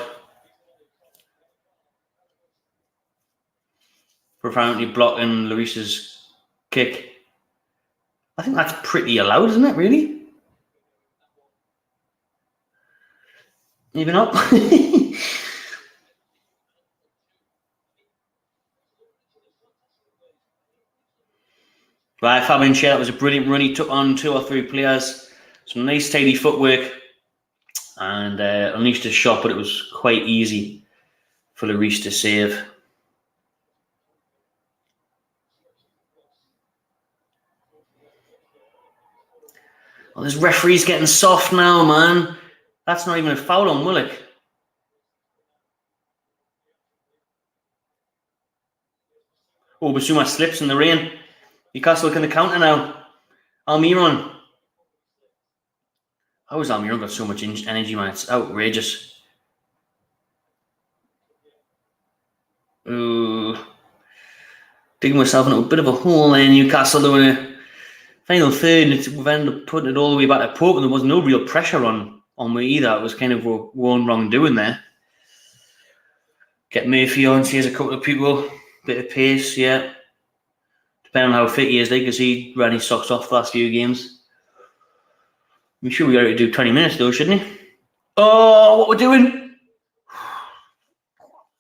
Speaker 1: for apparently blocking Lloris's kick. I think that's pretty allowed, isn't it, really? Maybe not. Right, Fabian Schär, that was a brilliant run. He took on 2 or 3 players. Some nice, tidy footwork. And unleashed a shot, but it was quite easy for Lloris to save. Well, this referee's getting soft now, man. That's not even a foul on Willock. Oh, Basuma slips in the rain. Newcastle can the counter now. Almiron. How has Almiron got so much energy, man? It's outrageous. Ooh. Digging myself into a bit of a hole there, Newcastle doing a final third, and we've ended up putting it all the way back to Pope, and there was no real pressure on me either. It was kind of one wrong doing there. Get Murphy on, see, there's a couple of people. Bit of pace, yeah. Depending on how fit he is, because he ran his socks off the last few games. I'm sure we got to do 20 minutes though, shouldn't he? Oh, what we're doing?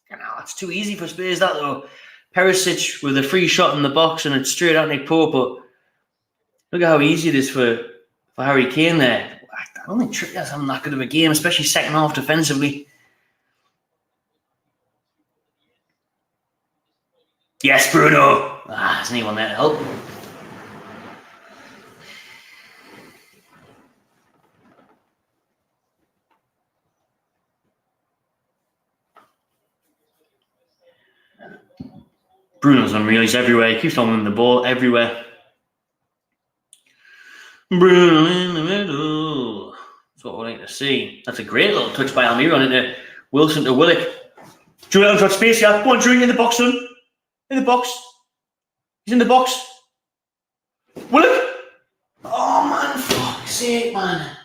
Speaker 1: That's too easy for Spurs, that though. Perisic with a free shot in the box and it's straight out Nick Pope, but look at how easy it is for Harry Kane there. I don't think Trippier's having that good of a game, especially second half defensively. Yes, Bruno. There's anyone there to help. Bruno's unreal. He's everywhere. He keeps on winning the ball everywhere. Bruno in the middle. That's what we like to see. That's a great little touch by Almiron into Wilson to Willock. Julian's got space here. Go on, Julian, in the box, son. In the box. He's in the box. Willock. Oh, man. Fuck's sake, man.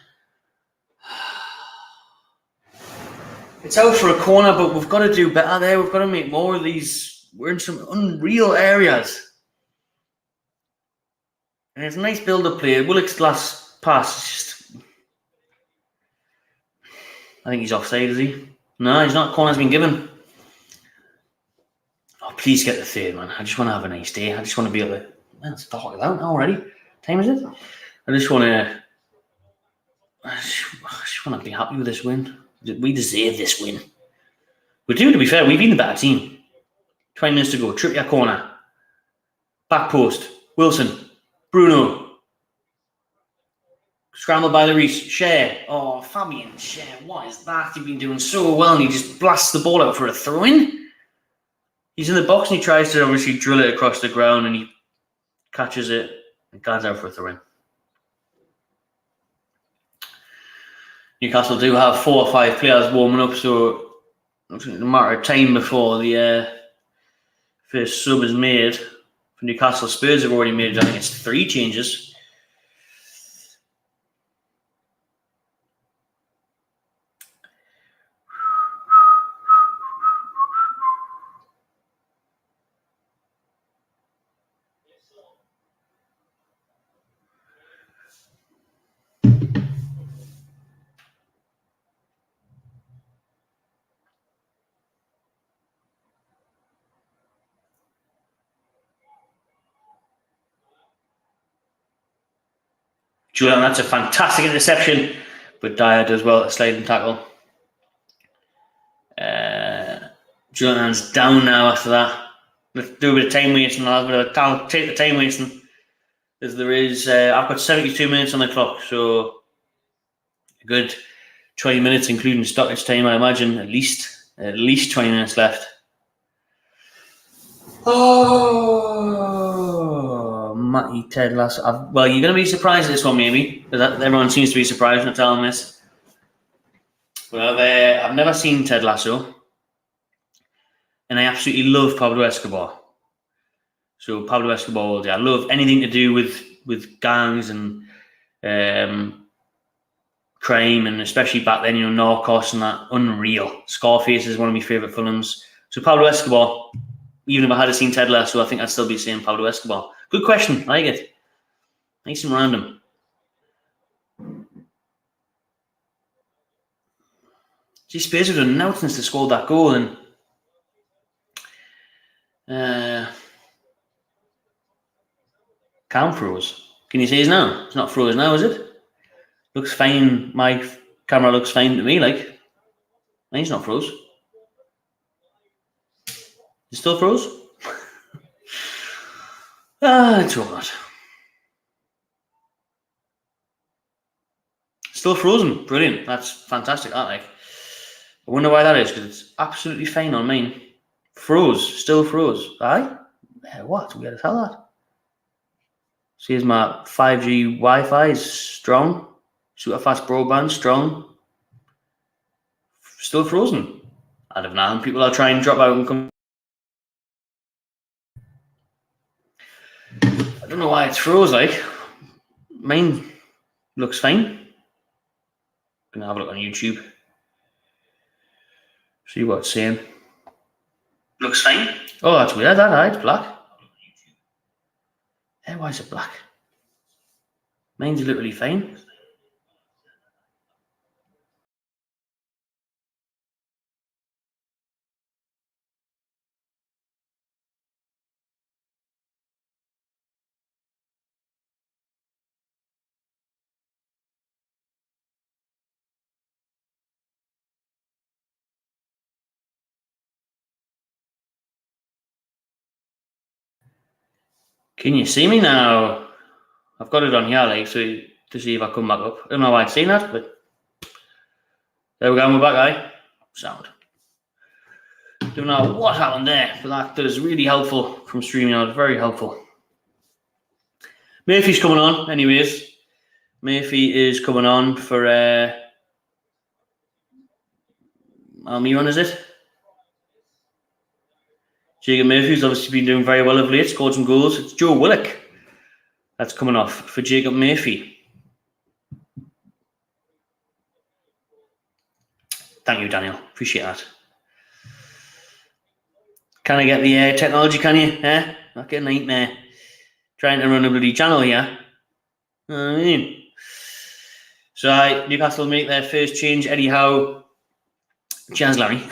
Speaker 1: It's out for a corner, but we've got to do better there. We've got to make more of these. We're in some unreal areas. And it's a nice build-up play. Willock's last pass is just... I think he's offside, is he? No, he's not. Corner's been given. Oh, please get the third, man. I just want to have a nice day. I just want to be able to... Man, it's dark out now already. What time is it? I just want to... I just want to be happy with this win. We deserve this win. We do, to be fair. We've been the better team. 20 minutes to go. Trippier corner. Back post. Wilson. Bruno. Scrambled by Lloris. Schär. Oh, Fabian Schär. What is that? He's been doing so well and he just blasts the ball out for a throw-in. He's in the box and he tries to obviously drill it across the ground and he catches it and guards out for a throw-in. Newcastle do have 4 or 5 players warming up, so it's a matter of time before the first sub is made. For Newcastle, Spurs have already made, I think it's 3 changes. Julian, that's a fantastic interception, but Dyer does well at sliding tackle. Julian's down now after that. Let's do a bit of time wasting. I'll take the time wasting. As there is, I've got 72 minutes on the clock, so a good 20 minutes, including stoppage time, I imagine. At least 20 minutes left. Oh, Matty Ted Lasso. Well, you're going to be surprised at this one, maybe, because everyone seems to be surprised when I tell them this. But I've never seen Ted Lasso, and I absolutely love Pablo Escobar. So Pablo Escobar, I love anything to do with gangs and crime, and especially back then, Narcos and that. Unreal. Scarface is one of my favourite films. So Pablo Escobar, even if I hadn't seen Ted Lasso, I think I'd still be saying Pablo Escobar. Good question. I like it. Nice and random. Gee, Spurs have done now since they scored that goal, and cam froze. Can you see it now? It's not froze now, is it? Looks fine. My camera looks fine to me. Like, mine's not froze. It still froze? It's all right. Still frozen. Brilliant. That's fantastic. I wonder why that is, because it's absolutely fine on mine. Froze. Still froze. Aye? What? We gotta tell that. Says my 5G Wi-Fi is strong. Super fast broadband, strong. Still frozen. I don't know. People are trying to drop out and come. I don't know why it's froze, like. Mine looks fine. Gonna have a look on YouTube. See what it's saying. Looks fine. Oh, that's weird. That it's black. Hey, why is it black? Mine's literally fine. Can you see me now? I've got it on here, like, so to see if I come back up. I don't know why I'd seen that, but there we go. We're back, aye. Sound. Don't know what happened there, but that is really helpful from StreamYard. Very helpful. Murphy's coming on, anyways. Murphy is coming on for Almiron, is it? Jacob Murphy's obviously been doing very well of late, scored some goals. It's Joe Willock that's coming off for Jacob Murphy. Thank you, Daniel. Appreciate that. Can I get the technology, can you? Not getting a nightmare. Trying to run a bloody channel here. I mean. So Newcastle make their first change. Eddie Howe, Chance Larry,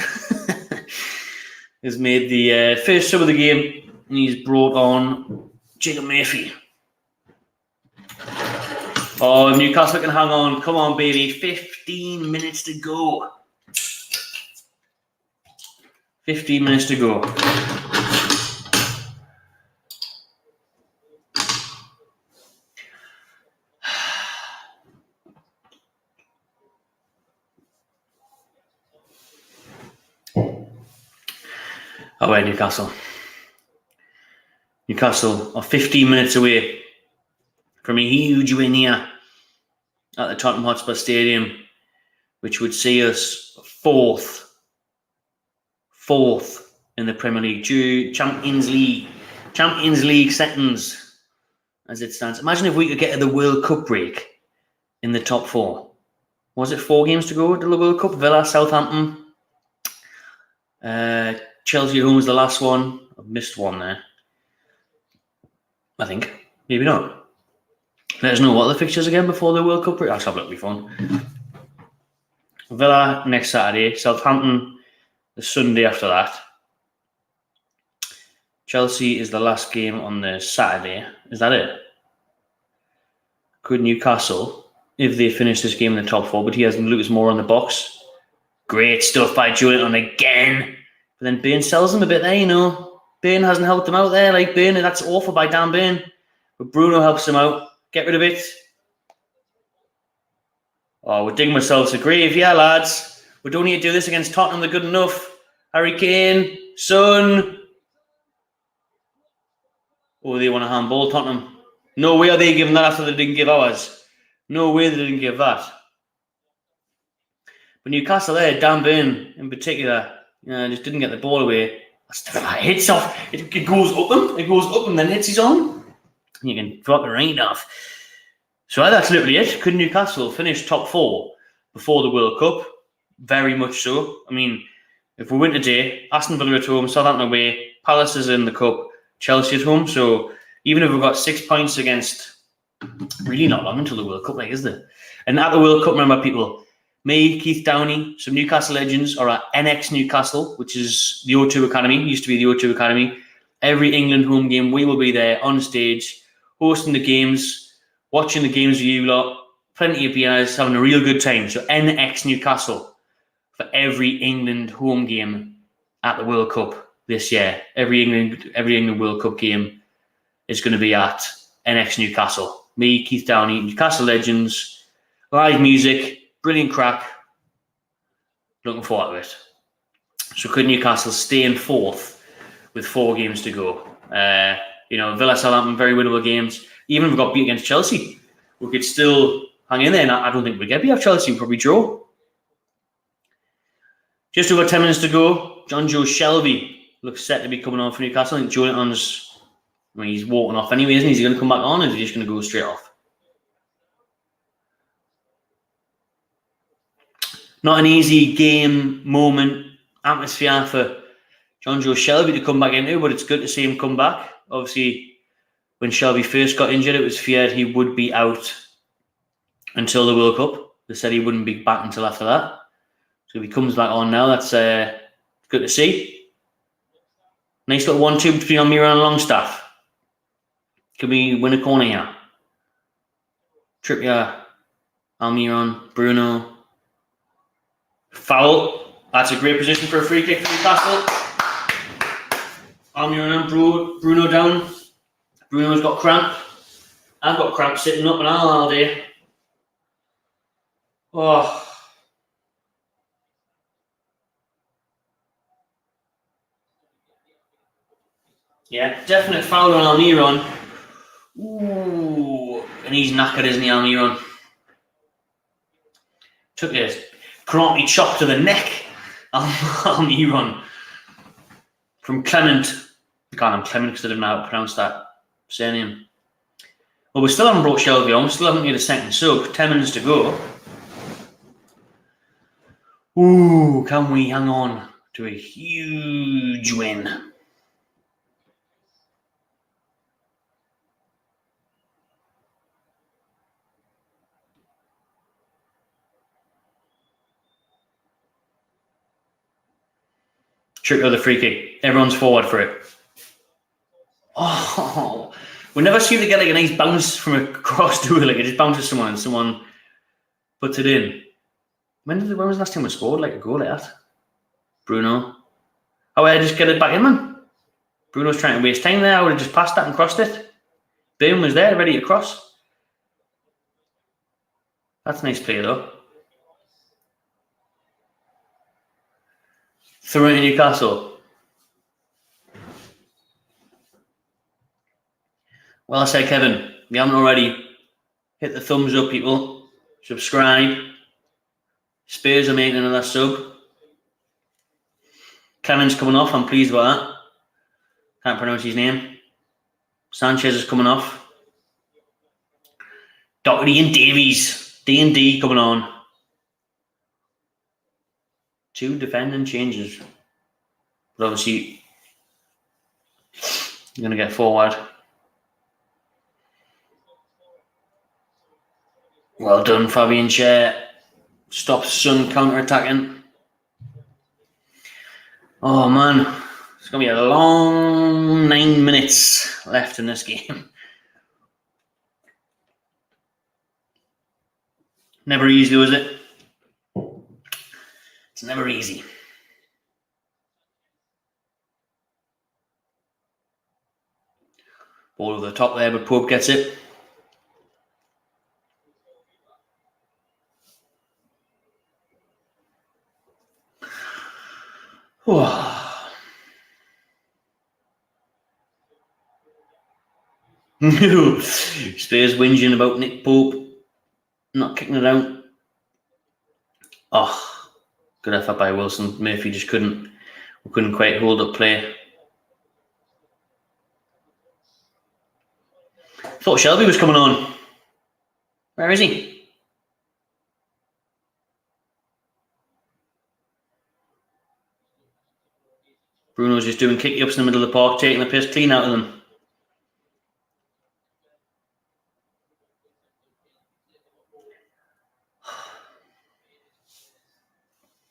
Speaker 1: has made the first sub of the game, and he's brought on Jacob Murphy. Oh, Newcastle can hang on. Come on, baby. 15 minutes to go. 15 minutes to go. Away, Newcastle. Newcastle are 15 minutes away from a huge win here at the Tottenham Hotspur Stadium, which would see us fourth in the Premier League, Champions League settings as it stands. Imagine if we could get to the World Cup break in the top four. Was it 4 games to go to the World Cup? Villa, Southampton, Chelsea at home was the last one. I've missed one there, I think. Maybe not. Let us know what are the fixtures again before the World Cup break. I'll have a look at my phone. Villa next Saturday. Southampton the Sunday after that. Chelsea is the last game on the Saturday. Is that it? Could Newcastle, if they finish this game in the top 4, but he has Lucas Moura on the box. Great stuff by Julian again. But then Byrne sells him a bit there, you know. Byrne hasn't helped him out there. Like Byrne, that's awful by Dan Byrne. But Bruno helps him out. Get rid of it. Oh, we're digging ourselves a grave. Yeah, lads. We don't need to do this against Tottenham. They're good enough. Harry Kane, Son. Oh, they want a handball, Tottenham. No way are they giving that after they didn't give ours. No way they didn't give that. But Newcastle there, Dan Burn in particular, just didn't get the ball away. It hits off. It goes up them. It goes up and then hits his own. You can drop it right off. So that's literally it. Could Newcastle finish top 4 before the World Cup? Very much so. I mean, if we win today, Aston Villa at home, Southampton away, Palace is in the Cup, Chelsea at home. So even if we've got 6 points against, really not long until the World Cup, is there? And at the World Cup, remember, people, me, Keith Downey, some Newcastle legends are at NX Newcastle, which is the O2 Academy, used to be the O2 Academy. Every England home game, we will be there on stage, hosting the games, watching the games with you lot, plenty of beers, having a real good time. So NX Newcastle for every England home game at the World Cup this year. Every England World Cup game is going to be at NX Newcastle. Me, Keith Downey, Newcastle legends, live music, brilliant crack. Looking forward to it. So could Newcastle stay in 4th with 4 games to go? Villa, Southampton, very winnable games. Even if we got beat against Chelsea, we could still hang in there. And I don't think we'd get beat off Chelsea. We'd probably draw. Just over 10 minutes to go. John Joe Shelby looks set to be coming on for Newcastle. I think Joelinton's, he's walking off anyway, isn't he? Is he going to come back on, or is he just going to go straight off? Not an easy game, moment, atmosphere for John Joe Shelby to come back into, but it's good to see him come back. Obviously, when Shelby first got injured, it was feared he would be out until the World Cup. They said he wouldn't be back until after that. So if he comes back on now, that's good to see. Nice little 1-2 between Almiron and Longstaff. Could we win a corner here? Trippier, Almiron, Bruno. Foul. That's a great position for a free kick for Newcastle. Almiron and Bruno down. Bruno's got cramp. I've got cramp sitting up and all day. Oh. Yeah, definite foul on Almiron. Ooh, and he's knackered, isn't he, Almiron? Took a karate chop to the neck. Almiron. From Clement. I call him Clement because I didn't know how to pronounce that surname. Well, we still haven't brought Shelby on. We still haven't made a second sub. 10 minutes to go. Ooh, can we hang on to a huge win? Trippier the free kick. Everyone's forward for it. Oh, we never seem to get like a nice bounce from across to it. Like it just bounces someone and someone puts it in. When was the last time we scored like a goal like that? Bruno. Oh, I just get it back in, man. Bruno's trying to waste time there. I would have just passed that and crossed it. Boom was there, ready to cross. That's a nice play though. Throw it in Newcastle. Well, I said, Kevin, if you haven't already, hit the thumbs up, people. Subscribe. Spurs are making another sub. Clement's coming off. I'm pleased about that. Can't pronounce his name. Sanchez is coming off. Doherty and Davies. D&D coming on. 2 defending changes. But obviously, you're going to get forward. Well done, Fabian Schär. Stops Son counter-attacking. Oh, man. It's going to be a long 9 minutes left in this game. Never easy, was it? It's never easy. Ball over the top there, but Pope gets it. Spurs whinging about Nick Pope not kicking it out. Oh, good effort by Wilson. Murphy just couldn't quite hold up play. Thought Shelby was coming on. Where is he? Bruno's just doing kick-ups in the middle of the park, taking the piss clean out of them.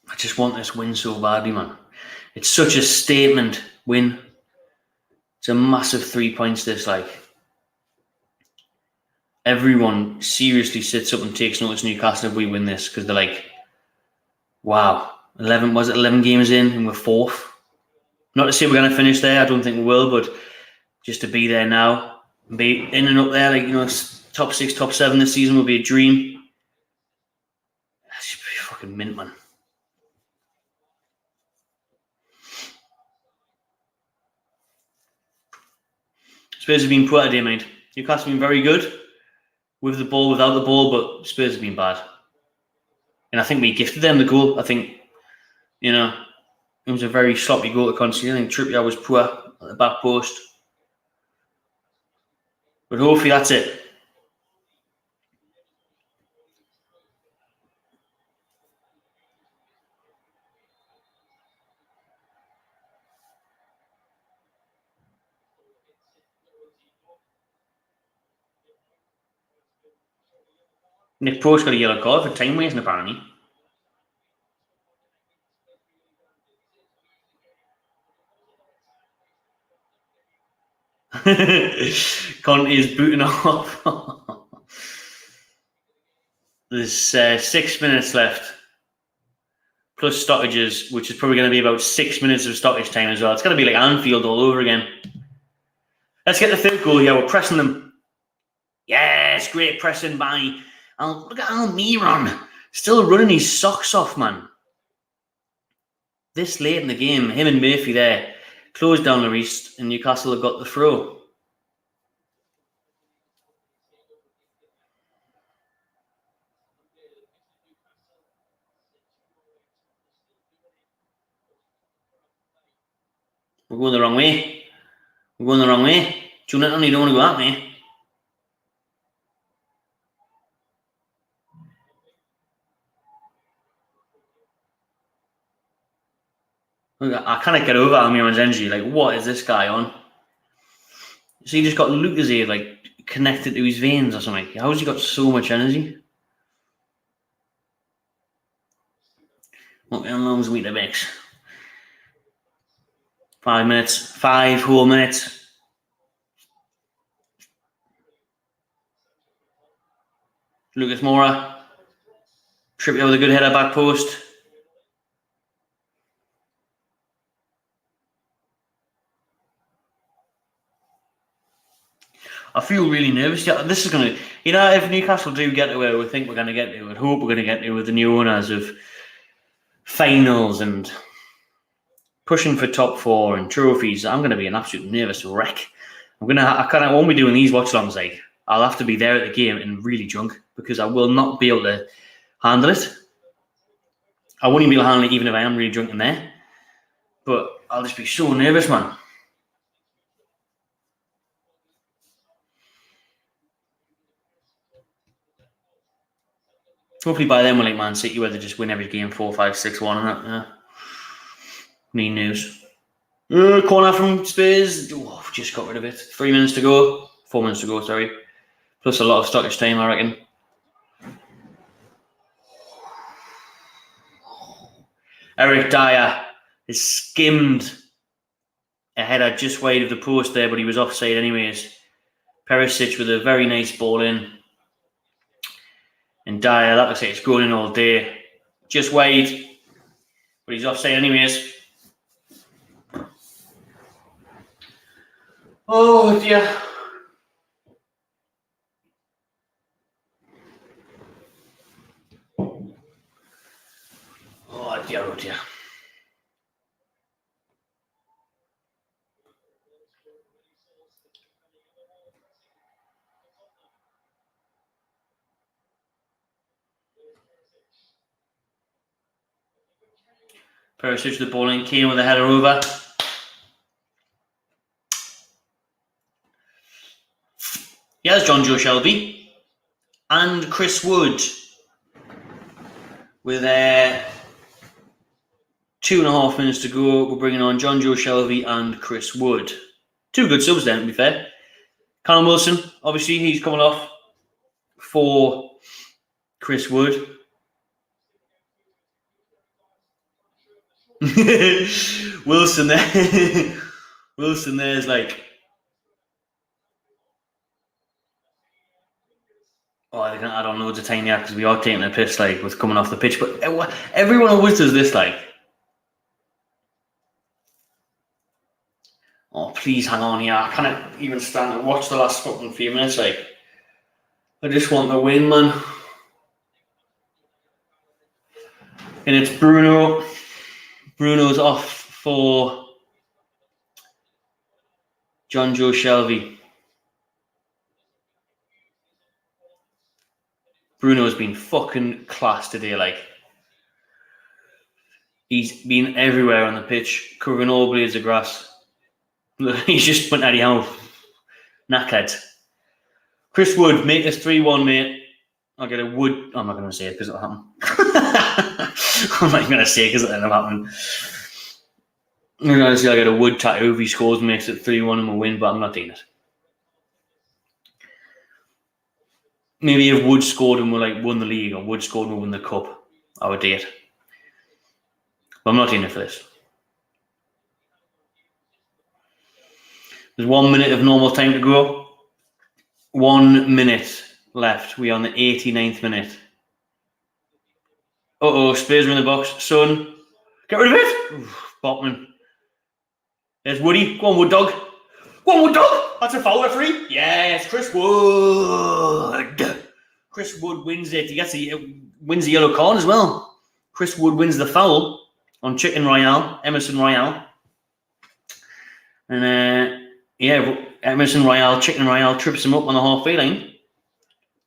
Speaker 1: I just want this win so badly, man. It's such a statement win. It's a massive 3 points, this, like. Everyone seriously sits up and takes notice of Newcastle if we win this, because they're like, wow, 11 games in and we're fourth. Not to say we're going to finish there, I don't think we will, but just to be there now, and be in and up there, like, top 6, top 7 this season would be a dream. That should be fucking mint, man. Spurs have been poor today, mate. Newcastle have been very good with the ball, without the ball, but Spurs have been bad. And I think we gifted them the goal. I think, it was a very sloppy goal to concede. I think Trippier was poor at the back post. But hopefully that's it. Nick Pope's got a yellow card for time wasting, apparently. Conte's booting off. There's 6 minutes left. Plus stoppages, which is probably going to be about 6 minutes of stoppage time as well. It's going to be like Anfield all over again. Let's get the third goal. Yeah, we're pressing them. Yes, great pressing by... look at Almiron. Still running his socks off, man. This late in the game, him and Murphy there closed down the wrist, and Newcastle have got the throw. We're going the wrong way. We're going the wrong way. Jonathan, you don't want to go that way. I can't get over Almiron's energy. Like, what is this guy on? So he just got Lucasade, like, connected to his veins or something. How has he got so much energy? Okay, how long's Weetabix? 5 minutes. 5 whole minutes. Lucas Moura. Trippier with a good header back post. I feel really nervous. Yeah, this is going to... if Newcastle do get to where we think we're going to get to, I hope we're going to get to with the new owners of finals and pushing for top 4 and trophies, I'm going to be an absolute nervous wreck. I won't be doing these watch-alongs, like, I'll have to be there at the game and really drunk, because I will not be able to handle it. I won't even be able to handle it even if I am really drunk in there. But I'll just be so nervous, man. Hopefully by then we're like Man City, where they just win every game 4-5, 6-1 and that. Yeah. Need news. Corner from Spurs. Oh, just got rid of it. 3 minutes to go. 4 minutes to go, sorry. Plus a lot of stoppage time, I reckon. Eric Dyer is skimmed a header just wide of the post there, but he was offside anyways. Perisic with a very nice ball in. And Dyer, that looks like it's going in all day. Just wide, but he's offside anyways. Oh dear. Oh dear, oh dear. Perisic the ball in, Kane with a header over. Here's John Joe Shelby and Chris Wood with 2.5 minutes to go. We're bringing on John Joe Shelby and Chris Wood. 2 good subs then, to be fair. Callum Wilson, obviously, he's coming off for Chris Wood. Wilson there. Wilson there's like, oh, they're going to add on loads of time, yeah, because we are taking a piss, like, with coming off the pitch. But everyone always does this, like. Oh, please hang on here. I can't even stand and watch the last fucking few minutes, like. I just want the win, man. And it's Bruno. Bruno's off for John Joe Shelby. Bruno's been fucking class today, like. He's been everywhere on the pitch, covering all blades of grass. He's just went anyhow. Knackered. Chris Wood, make this 3-1, mate. I'll get a Wood. I'm not going to say it because it'll happen. I'm not going to say it because it'll happen. I'm going to say I'll get a Wood tattoo if he scores and makes it 3-1 and we'll win, but I'm not doing it. Maybe if Wood scored and we won the league, or Wood scored and we won the cup, I would do it. But I'm not doing it for this. There's 1 minute of normal time to go. 1 minute left. We're on the 89th minute. Spurs are in the box. Son, get rid of it. Oof, Botman. There's Woody. Go on, Wood Dog. Go on, Wood Dog. That's a foul, referee. Yes, Chris Wood. Chris Wood wins it. He wins the yellow card as well. Chris Wood wins the foul on Chicken Royale, Emerson Royale. And Emerson Royale, Chicken Royale trips him up on the halfway line.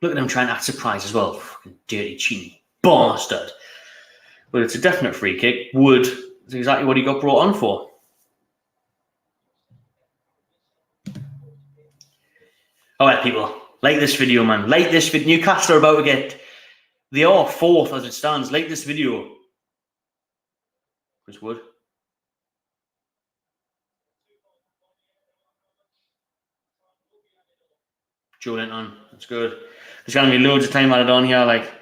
Speaker 1: Look at him trying to act surprised as well. Fucking dirty, cheating bastard. But it's a definite free kick. Wood is exactly what he got brought on for. Alright, people. Like this video, man. Like this video. Newcastle are about to get... They are 4th as it stands. Like this video. Chris Wood. Joe Linton. That's good. There's going to be loads of time added on here, like...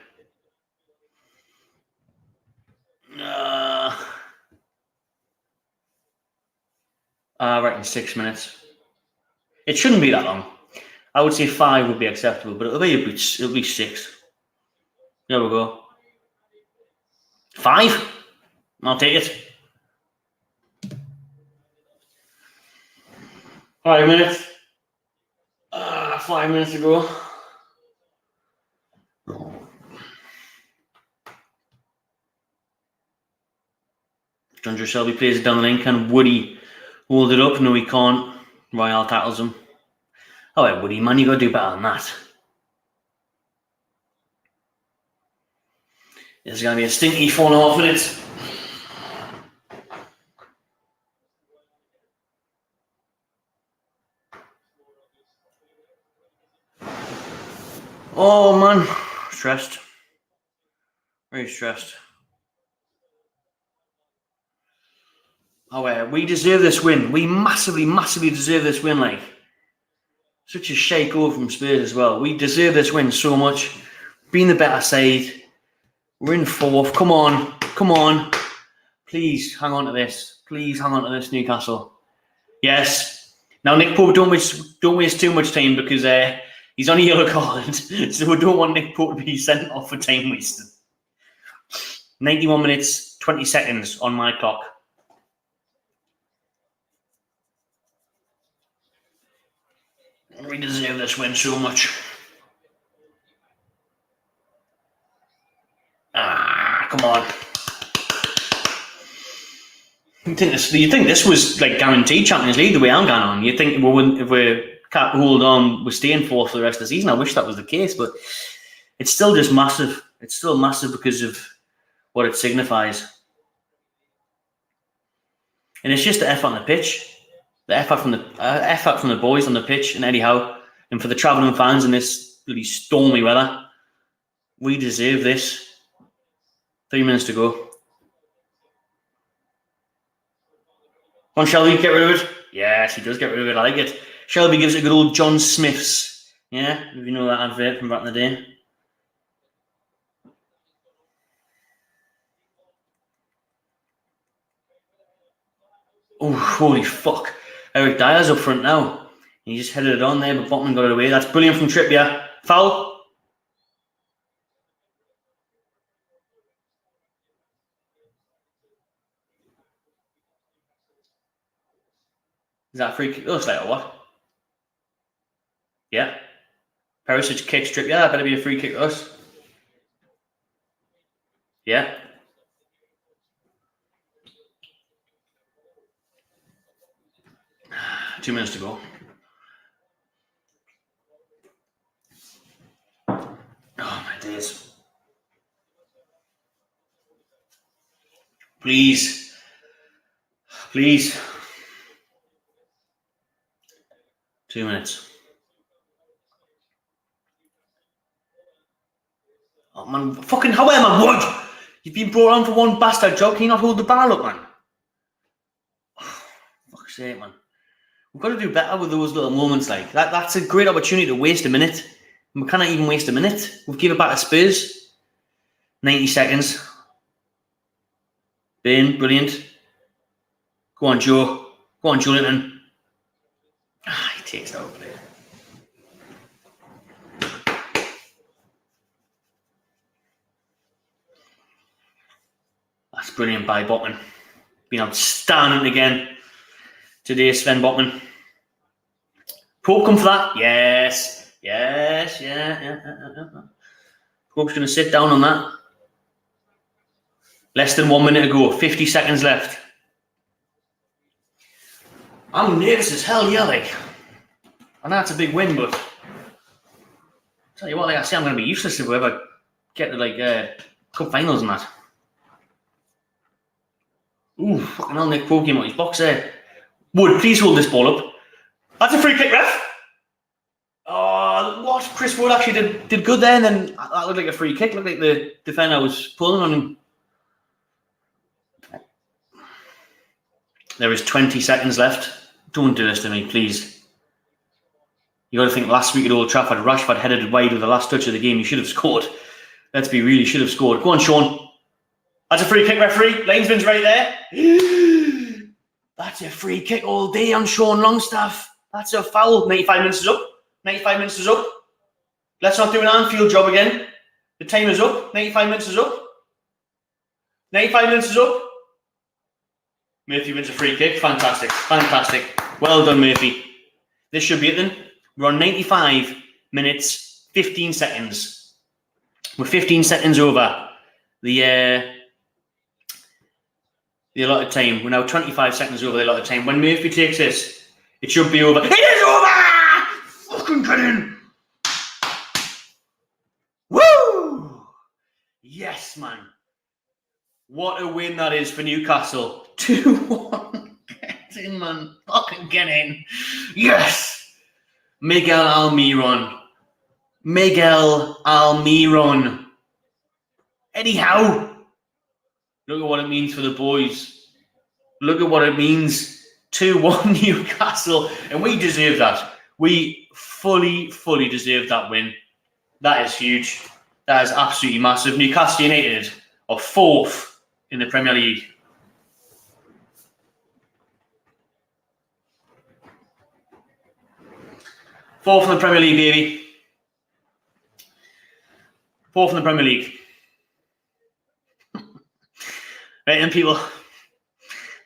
Speaker 1: I reckon 6 minutes. It shouldn't be that long. I would say 5 would be acceptable, but it'll be 6. There we go. 5? I'll take it. 5 minutes. 5 minutes ago. John Joe Shelby plays it down the lane. Can Woody hold it up? No, he can't. Royale tackles him. All right, Woody, man, you got to do better than that. It's going to be a stinky 4.5 minutes. Oh, man. Stressed. Very stressed. Oh, we deserve this win. We massively, massively deserve this win, like. Such a shake over from Spurs as well. We deserve this win so much. Being the better side. We're in 4th. Come on. Come on. Please hang on to this. Please hang on to this, Newcastle. Yes. Now, Nick Pope, don't waste too much time because he's on a yellow card. So we don't want Nick Pope to be sent off for time wasted. 91 minutes, 20 seconds on my clock. We deserve this win so much. Come on. You think this was like guaranteed Champions League the way I'm going on? You think if we can't hold on, we're staying 4th for the rest of the season? I wish that was the case, but it's still just massive. It's still massive because of what it signifies. And it's just the effort on the pitch, the effort from the boys on the pitch, and Eddie Howe, and for the travelling fans in this really stormy weather, we deserve this. 3 minutes to go. Come on, Shelby, get rid of it. Yes, he does get rid of it. I like it. Shelby gives it a good old John Smith's. Yeah, if you know that advert from back in the day. Oh, holy fuck. Eric Dyer's up front now. He just headed it on there, but Botman got it away. That's brilliant from Trippier. Foul. Is that a free kick? It looks like a what? Yeah. Perisic kicks Trippier. That better be a free kick to us. Yeah. Two minutes to go. Oh, my days. Please. Please. 2 minutes. Oh, man. Fucking however, man. What? You've been brought on for one bastard job. Can you not hold the bar up, man? Oh, fuck's sake, man. We've got to do better with those little moments like that. That's a great opportunity to waste a minute. We cannot even waste a minute. We've given it back to Spurs. 90 seconds. Bane, brilliant. Go on, Joe. Go on, Julian. Ah, he takes that over there. That's brilliant by Botman. Been outstanding again today, Sven Botman. Pope come for that? Yes. Yes, yeah. Pope's going to sit down on that. Less than 1 minute to go. 50 seconds left. I'm nervous as hell, yeah, like. I know it's a big win, but tell you what, like I say, I'm going to be useless if we ever get to like cup finals and that. Ooh, fucking hell, Nick Pope came out his box there. Wood, please hold this ball up. That's a free kick, ref. Oh, what? Chris Wood actually did good there, and then that looked like a free kick. Looked like the defender was pulling on him. There is 20 seconds left. Don't do this to me, please. You got to think last week at Old Trafford, Rashford headed it wide with the last touch of the game. He should have scored. Let's be real, he should have scored. Go on, Sean. That's a free kick, referee. Linesman's right there. That's a free kick all day on Sean Longstaff. That's a foul. 95 minutes is up. 95 minutes is up. Let's not do an Anfield job again. The time is up. 95 minutes is up. 95 minutes is up. Murphy wins a free kick. Fantastic. Fantastic. Well done, Murphy. This should be it then. We're on 95 minutes, 15 seconds. We're 15 seconds over the allotted time. We're now 25 seconds over the allotted time. When Murphy takes this, it should be over. It is over! Fucking get in! Woo! Yes, man. What a win that is for Newcastle. 2-1. Get in, man. Fucking get in. Yes! Miguel Almiron. Miguel Almiron. Eddie Howe. Look at what it means for the boys. Look at what it means. 2-1 Newcastle. And we deserve that. We fully deserve that win. That is huge. That is absolutely massive. Newcastle United are 4th in the Premier League. Fourth in the Premier League, baby. 4th in the Premier League. Right then, people.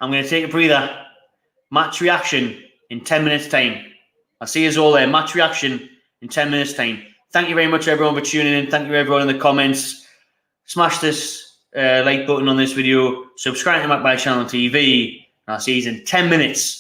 Speaker 1: I'm going to take a breather. Match reaction in 10 minutes' time. I'll see you all there. Match reaction in 10 minutes' time. Thank you very much, everyone, for tuning in. Thank you, everyone, in the comments. Smash this like button on this video. Subscribe to my channel TV. And I'll see you in 10 minutes.